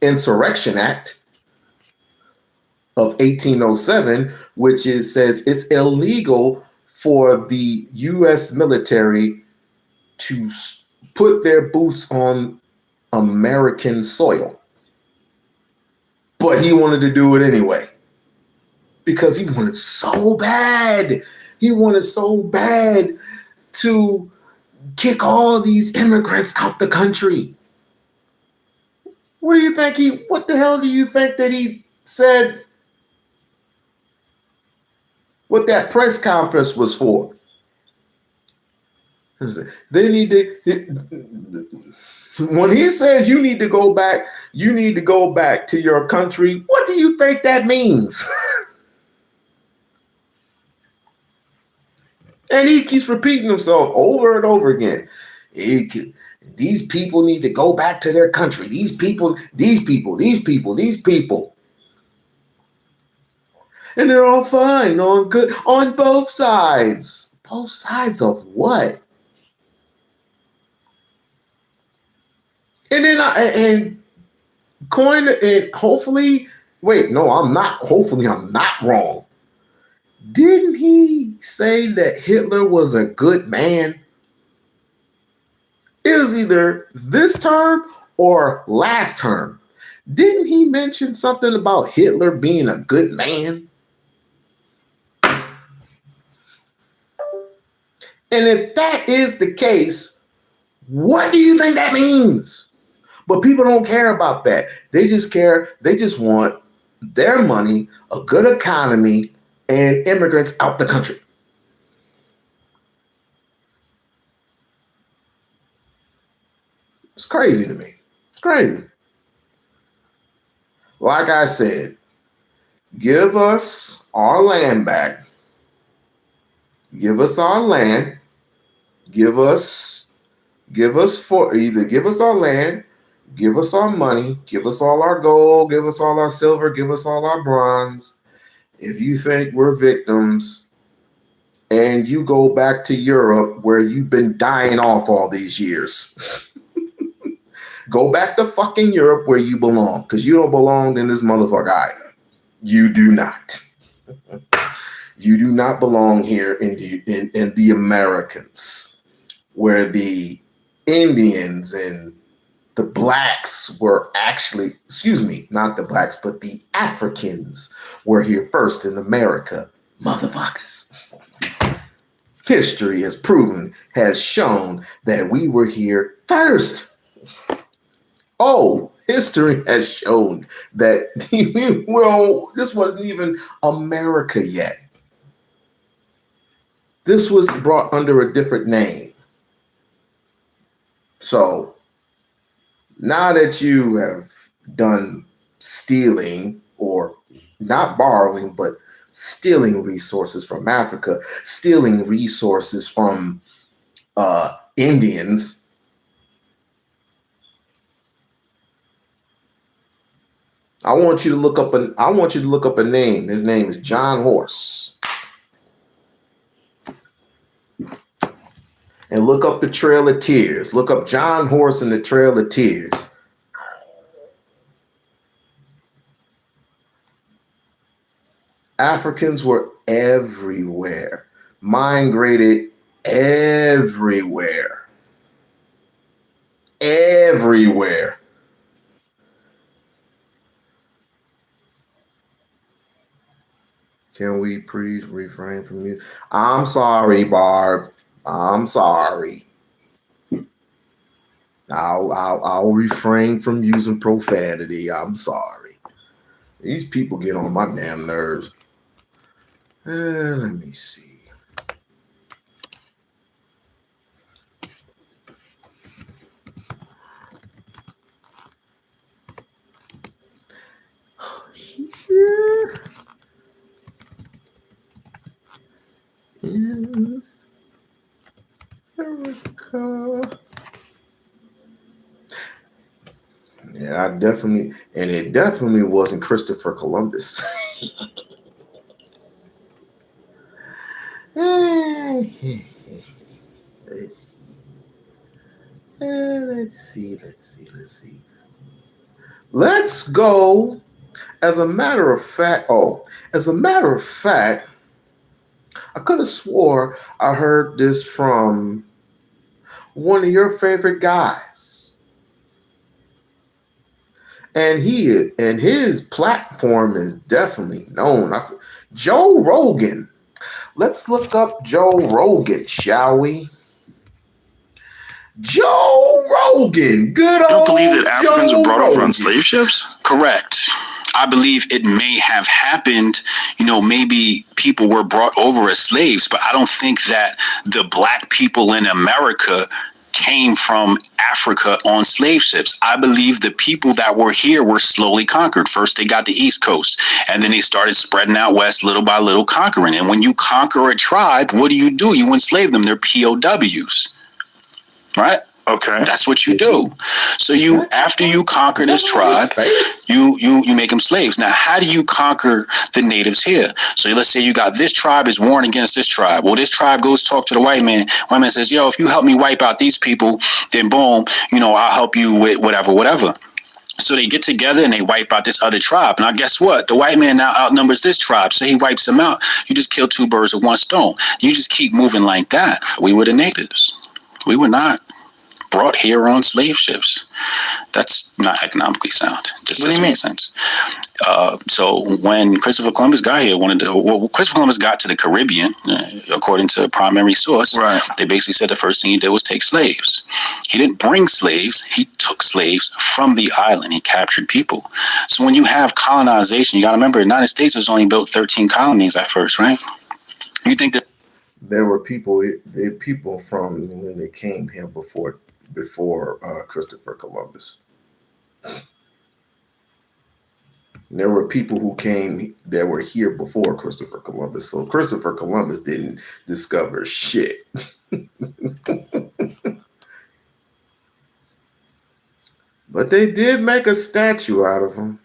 A: Insurrection Act of 1807, which says it's illegal for the U.S. military to put their boots on American soil. But he wanted to do it anyway because he wanted so bad. He wanted so bad to kick all these immigrants out the country. What the hell do you think that he said what that press conference was for? They need to, when he says you need to go back to your country, what do you think that means? And he keeps repeating himself over and over again. These people need to go back to their country. These people. And they're all fine, all good, on both sides. Both sides of what? And then hopefully I'm not wrong. Didn't he say that Hitler was a good man? It was either this term or last term. Didn't he mention something about Hitler being a good man? And if that is the case, what do you think that means? But people don't care about that. They just want their money, a good economy, and immigrants out the country. It's crazy to me. It's crazy. Like I said, give us our land back. Give us our land. Give us our land, give us our money, give us all our gold, give us all our silver, give us all our bronze. If you think we're victims and you go back to Europe where you've been dying off all these years, go back to fucking Europe where you belong, because you don't belong in this motherfucker either. You do not. You do not belong here in the Americans, where the Indians and the blacks were actually, not the blacks, but the Africans were here first in America, motherfuckers. History has shown that we were here first. Oh, history has shown that, this wasn't even America yet. This was brought under a different name. So now that you have done stealing, or not borrowing, but stealing resources from Africa, stealing resources from Indians, I want you to look up a name. His name is John Horse. And look up the Trail of Tears. Look up John Horse and the Trail of Tears. Africans were everywhere, migrated everywhere. Everywhere. Can we please refrain from you? I'm sorry, Barb. I'm sorry. I'll refrain from using profanity. I'm sorry. These people get on my damn nerves. Let me see. Here. In America. Yeah, it definitely wasn't Christopher Columbus. Let's see. Let's go. As a matter of fact, I could have swore I heard this from one of your favorite guys. And his platform is definitely known. Joe Rogan. Let's look up Joe Rogan, shall we? Joe Rogan. Good old.
S: You don't believe that Africans were brought over on
A: Rogan.
S: slave ships?
T: Correct. I believe it may have happened, maybe people were brought over as slaves, but I don't think that the black people in America came from Africa on slave ships. I believe the people that were here were slowly conquered. First, they got the East Coast, and then they started spreading out west little by little, conquering. And when you conquer a tribe, what do? You enslave them. They're POWs, right?
S: Okay.
T: That's what you do. So after you conquer this tribe, you make them slaves. Now, how do you conquer the natives here? So let's say you got this tribe is warring against this tribe. Well, this tribe goes talk to the white man. White man says, yo, if you help me wipe out these people, then boom, I'll help you with whatever. So they get together and they wipe out this other tribe. Now, guess what? The white man now outnumbers this tribe. So he wipes them out. You just kill two birds with one stone. You just keep moving like that. We were the natives. We were not brought here on slave ships. That's not economically sound. Just doesn't make sense. So when Christopher Columbus got here, Christopher Columbus got to the Caribbean, according to a primary source, right. They basically said the first thing he did was take slaves. He didn't bring slaves. He took slaves from the island. He captured people. So when you have colonization, you got to remember the United States was only built 13 colonies at first, right? You think that
A: there were people from when they came here before Christopher Columbus. There were people who came that were here before Christopher Columbus. So Christopher Columbus didn't discover shit. But they did make a statue out of him.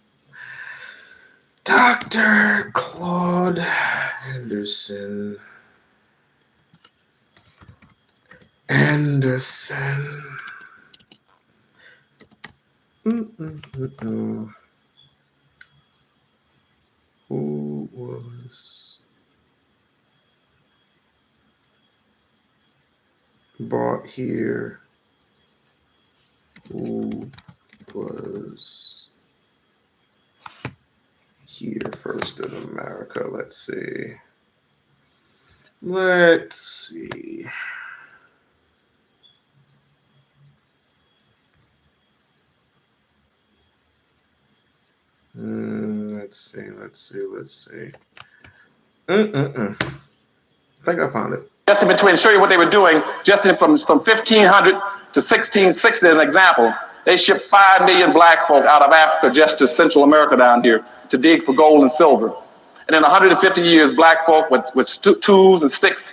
A: Dr. Claude Anderson. Who was brought here? Who was here first in America? Let's see. Let's see. I think I found it.
U: Just in between, show you what they were doing, just from 1500 to 1660 as an example. They shipped 5 million black folk out of Africa just to Central America down here to dig for gold and silver. And in 150 years, black folk with tools and sticks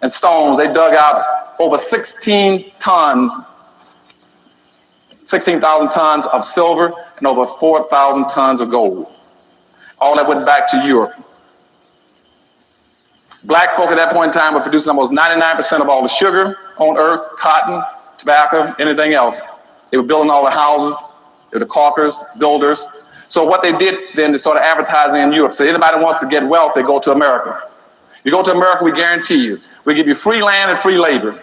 U: and stones, they dug out over 16,000 tons of silver and over 4,000 tons of gold. All that went back to Europe. Black folk at that point in time were producing almost 99% of all the sugar on earth, cotton, tobacco, anything else. They were building all the houses. They were the caulkers, builders. So what they did then, they started advertising in Europe. So anybody wants to get wealth, they go to America. You go to America, we guarantee you. We give you free land and free labor.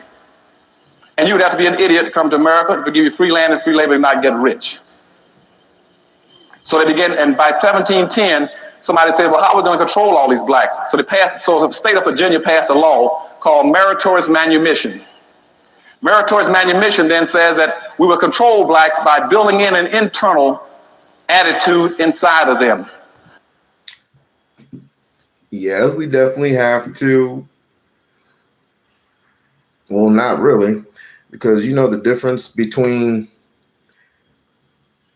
U: And you would have to be an idiot to come to America to give you free land and free labor and not get rich. So they began, and by 1710, somebody said, well, how are we going to control all these blacks? So the state of Virginia passed a law called meritorious manumission. Meritorious manumission then says that we will control blacks by building in an internal attitude inside of them.
A: Yes, we definitely have to. Well, not really, because you know the difference between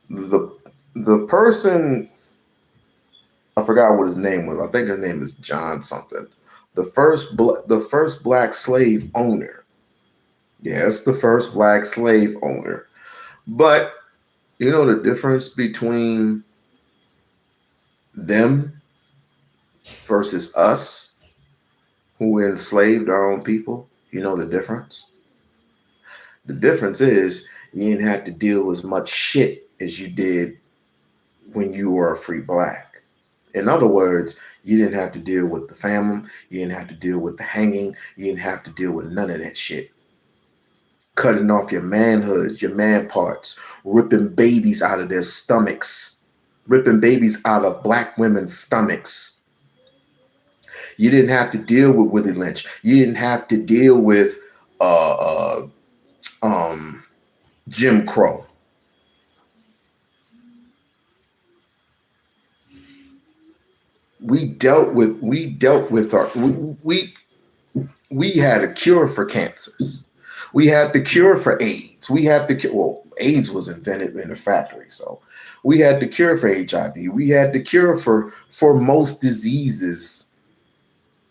A: the person. I forgot what his name was. I think his name is John something. The first black slave owner. Yes, the first black slave owner. But you know the difference between them versus us, who enslaved our own people. You know the difference? The difference is you didn't have to deal with as much shit as you did when you were a free black. In other words, you didn't have to deal with the famine. You didn't have to deal with the hanging. You didn't have to deal with none of that shit. Cutting off your manhood, your man parts, ripping babies out of their stomachs, ripping babies out of black women's stomachs. You didn't have to deal with Willie Lynch. You didn't have to deal with Jim Crow. We dealt with our we had a cure for cancers. We had the cure for AIDS. We had AIDS was invented in a factory, so we had the cure for HIV. We had the cure for most diseases.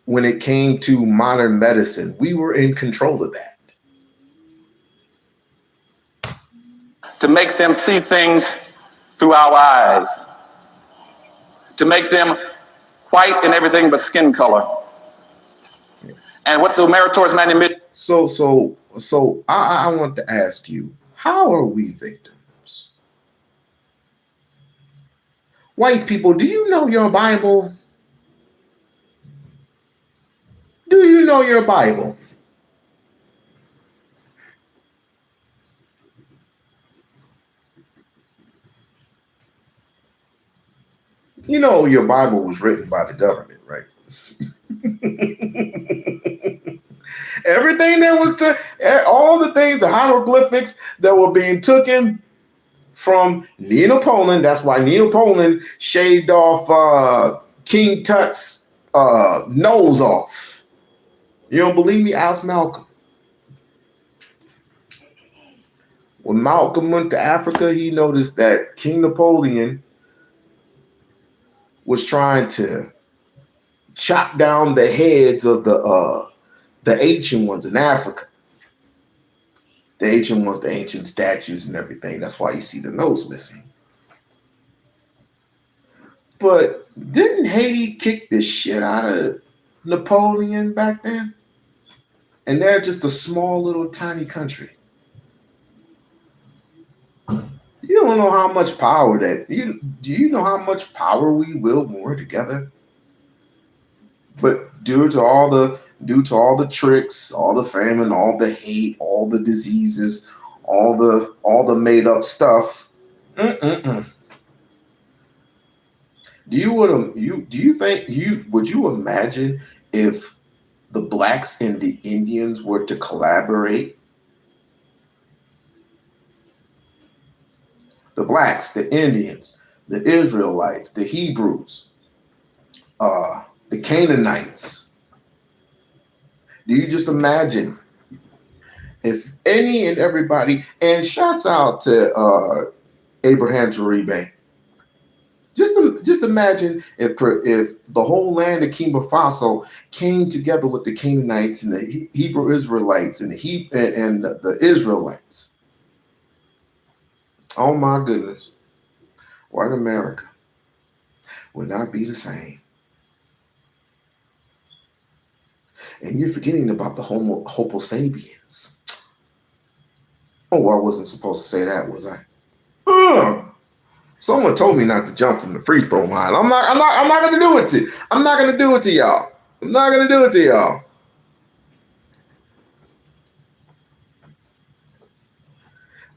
A: When it came to modern medicine, we were in control of that.
U: To make them see things through our eyes. To make them white in everything but skin color. And what the meritorious manumission.
A: So I want to ask you, how are we victims? White people, do you know your Bible? Do you know your Bible? You know your Bible was written by the government, right? Everything that was all the things, the hieroglyphics that were being taken from Nina Poland. That's why Nina Poland shaved off King Tut's nose off. You don't believe me? Ask Malcolm. When Malcolm went to Africa, he noticed that King Napoleon was trying to chop down the heads of the ancient ones in Africa. The ancient ones, the ancient statues and everything. That's why you see the nose missing. But didn't Haiti kick the shit out of Napoleon back then? And they're just a small little tiny country. You don't know how much power do you know how much power we wield when we're together? But due to all the tricks, all the famine, all the hate, all the diseases, all the made up stuff. Would you imagine if the blacks and the Indians were to collaborate? The blacks, the Indians, the Israelites, the Hebrews, the Canaanites. Do you just imagine if any and everybody, and shouts out to Abraham Toribe. Just imagine if the whole land of Burkina Faso came together with the Canaanites and the Hebrew Israelites and the Israelites. Oh my goodness. White America would not be the same. And you're forgetting about the Homo sapiens. Oh, I wasn't supposed to say that, was I? Someone told me not to jump from the free throw line. I'm not gonna do it to y'all. I'm not gonna do it to y'all.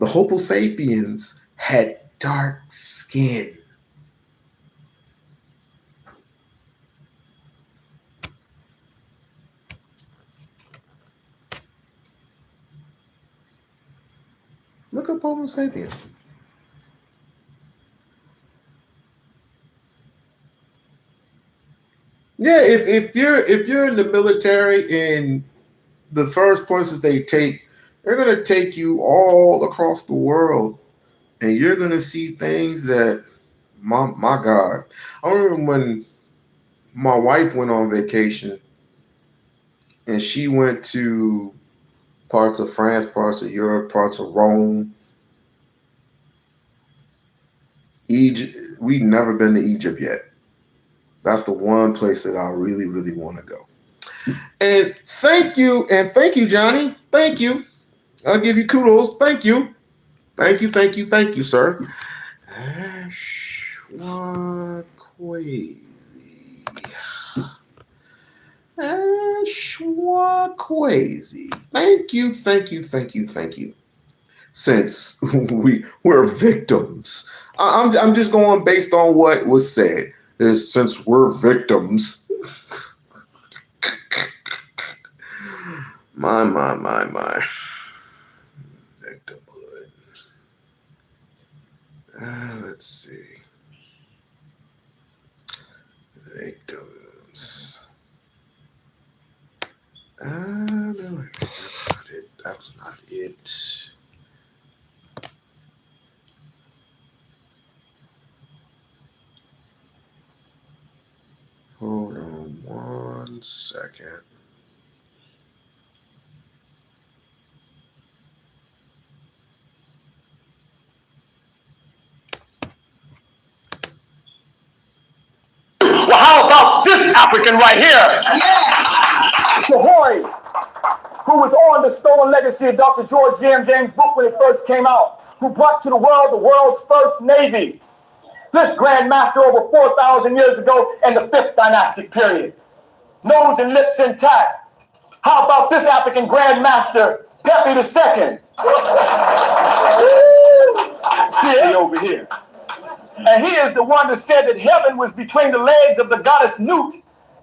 A: The Homo sapiens had dark skin. Look up Homo sapiens. Yeah, if you're in the military, and the first places they take, they're gonna take you all across the world, and you're gonna see things that, my God. I remember when my wife went on vacation, and she went to parts of France, parts of Europe, parts of Rome, Egypt. We've never been to Egypt yet. That's the one place that I really, really want to go. And thank you, Johnny. Thank you. I'll give you kudos. Thank you, sir. Ashwaquazy. Thank you. Since we're victims, I'm just going based on what was said. Since we're victims, my victimhood. Let's see, victims. No, that's not it. Hold on 1 second.
U: Well, how about this African right here? Sahoy, who was on the stolen legacy of Dr. George James' book when it first came out, who brought to the world's first navy. This Grand Master over 4,000 years ago in the 5th dynastic period. Nose and lips intact. How about this African Grand Master, Pepe II? See over here. And he is the one that said that heaven was between the legs of the goddess Nut.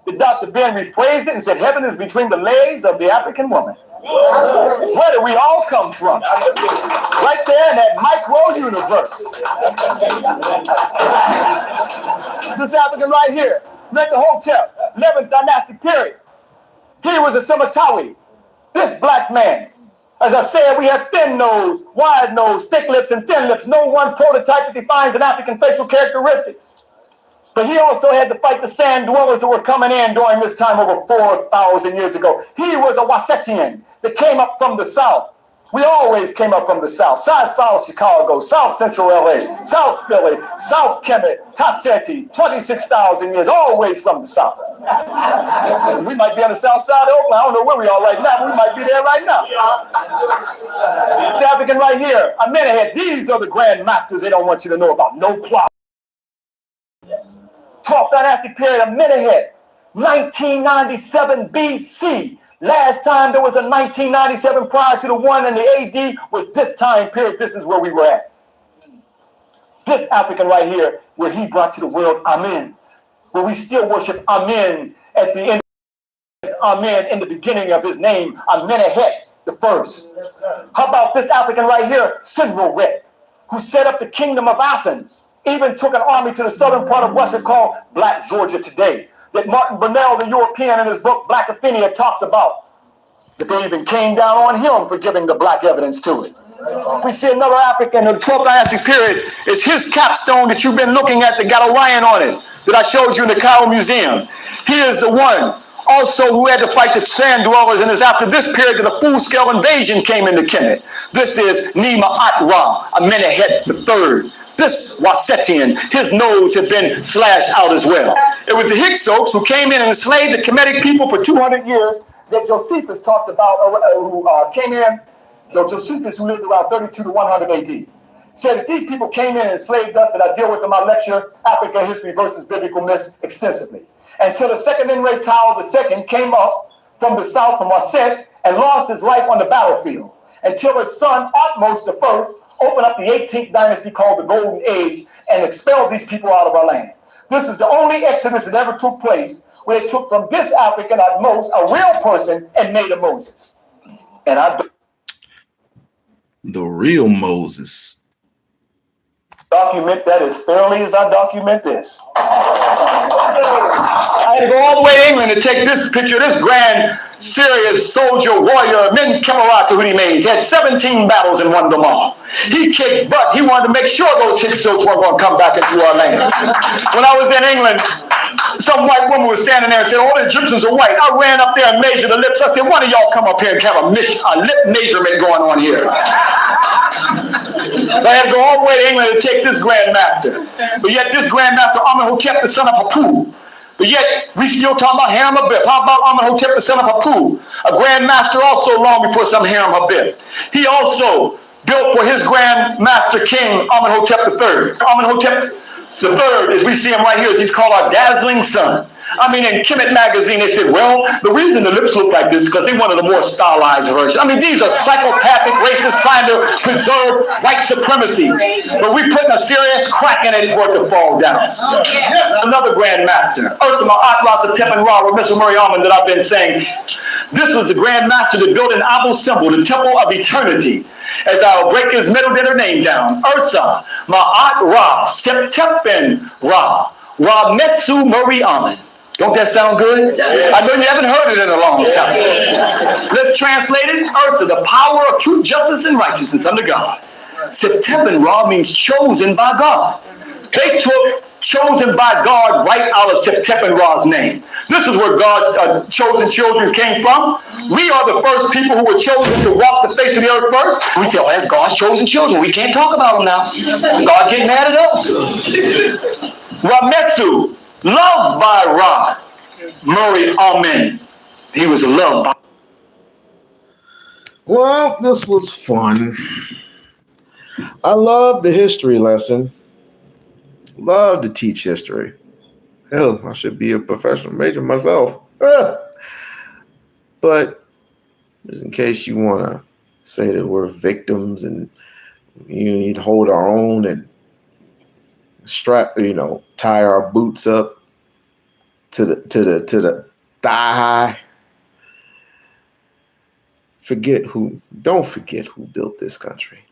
U: That Dr. Ben rephrased it and said heaven is between the legs of the African woman. Where do we all come from? Right there in that micro universe. This African right here, Mentuhotep, 11th dynastic period. He was a Semitawi. This black man. As I said, we have thin nose, wide nose, thick lips, and thin lips. No one prototype that defines an African facial characteristic. But he also had to fight the sand dwellers that were coming in during this time over 4,000 years ago. He was a Wasetian that came up from the south. We always came up from the south. South Chicago, South Central LA, South Philly, South Kemet, Tasseti, 26,000 years, always from the south. We might be on the south side of Oakland. I don't know where we are right now, but we might be there right now. The African right here, Amenemhet, these are the grand masters they don't want you to know about. No problem. 12th dynastic period, Amenemhet, 1997 BC. Last time there was a 1997 prior to the one in the AD was this time period. This is where we were at. This African right here, where he brought to the world Amen, where we still worship Amen at the end. Amen in the beginning of his name, Amenemhet the first. How about this African right here, Sinrowet, who set up the kingdom of Athens, even took an army to the southern part of Russia called Black Georgia today, that Martin Brunell, the European, in his book Black Athenia talks about, that they even came down on him for giving the black evidence to it. We see another African in the 12th dynastic period. It's his capstone that you've been looking at that got a lion on it that I showed you in the Cairo Museum. He is the one also who had to fight the sand dwellers, and it's after this period that a full-scale invasion came into Kemet. This is Nima Atra, Amenemhet III. This Wasetian, his nose had been slashed out as well. It was the Hyksos who came in and enslaved the Kemetic people for 200 years that Josephus talks about, who came in, Josephus who lived around 32 to 100 AD. said that these people came in and enslaved us, that I deal with in my lecture, African History versus Biblical Myths, extensively. Until the second Enrei Tao II came up from the south, from Aset, and lost his life on the battlefield. Until his son, Atmos I, opened up the 18th dynasty called the Golden Age and expelled these people out of our land. This is the only exodus that ever took place where they took from this African, Atmos, a real person, and made a Moses. And
A: The real Moses.
U: Document that as thoroughly as I document this. I had to go all the way to England to take this picture. This grand, serious soldier, warrior, Men Kemarata, who he made. He had 17 battles and won them all. He kicked butt. He wanted to make sure those Hyksos weren't going to come back into our land. When I was in England, some white woman was standing there and said, "All the Egyptians are white." I ran up there and measured the lips. I said, "One of y'all come up here and have a lip measurement going on here." I had to go all the way to England to take this grandmaster. But yet this grandmaster, Amenhotep, the son of Hapu. But yet we still talking about Hiram Abib. How about Amenhotep, the son of Hapu? A grandmaster also long before some Hiram Abib. He also built for his grandmaster king, Amenhotep III. Amenhotep III, as we see him right here, he's called our dazzling son. I mean, in Kemet magazine, they said, well, the reason the lips look like this is because they wanted a more stylized version. I mean, these are psychopathic racists trying to preserve white supremacy. But we putting a serious crack in it for it to fall down. Another grandmaster, Ursula Atlas Tepen Ra, with Mr. Murray Almond that I've been saying. This was the grandmaster that built an Abu symbol, the temple of eternity. As I'll break his middle letter name down, Ursa, Ma'at Ra, Septepen Ra, Ra Metsu Murray Almond. Don't that sound good? I know you haven't heard it in a long time. Let's translate it. Ursa, the power of truth, justice, and righteousness under God. Septepen Ra means chosen by God. They took chosen by God right out of Septepen Ra's name. This is where God's chosen children came from. We are the first people who were chosen to walk the face of the earth first. We say, oh, that's God's chosen children. We can't talk about them now. God get mad at us. Rametsu, loved by Ra. Murray Amen. He was loved by.
A: Well, this was fun. I love the history lesson. Love to teach history. Hell, I should be a professional major myself. But just in case you want to say that we're victims and you need to hold our own and tie our boots up to the thigh high. Don't forget who built this country.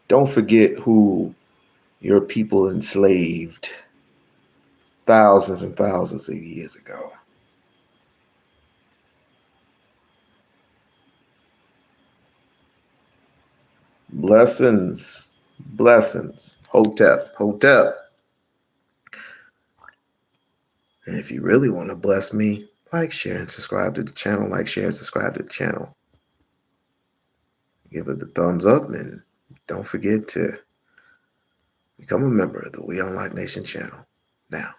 A: Don't forget who your people enslaved thousands and thousands of years ago. Blessings, blessings. Hotep, Hotep. And if you really want to bless me, like, share, and subscribe to the channel. Like, share, and subscribe to the channel. Give it the thumbs up, and don't forget to become a member of the We-On-Loc Nation channel. Now,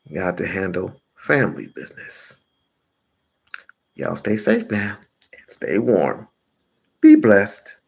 A: you got to handle family business. Y'all stay safe now and stay warm. Be blessed.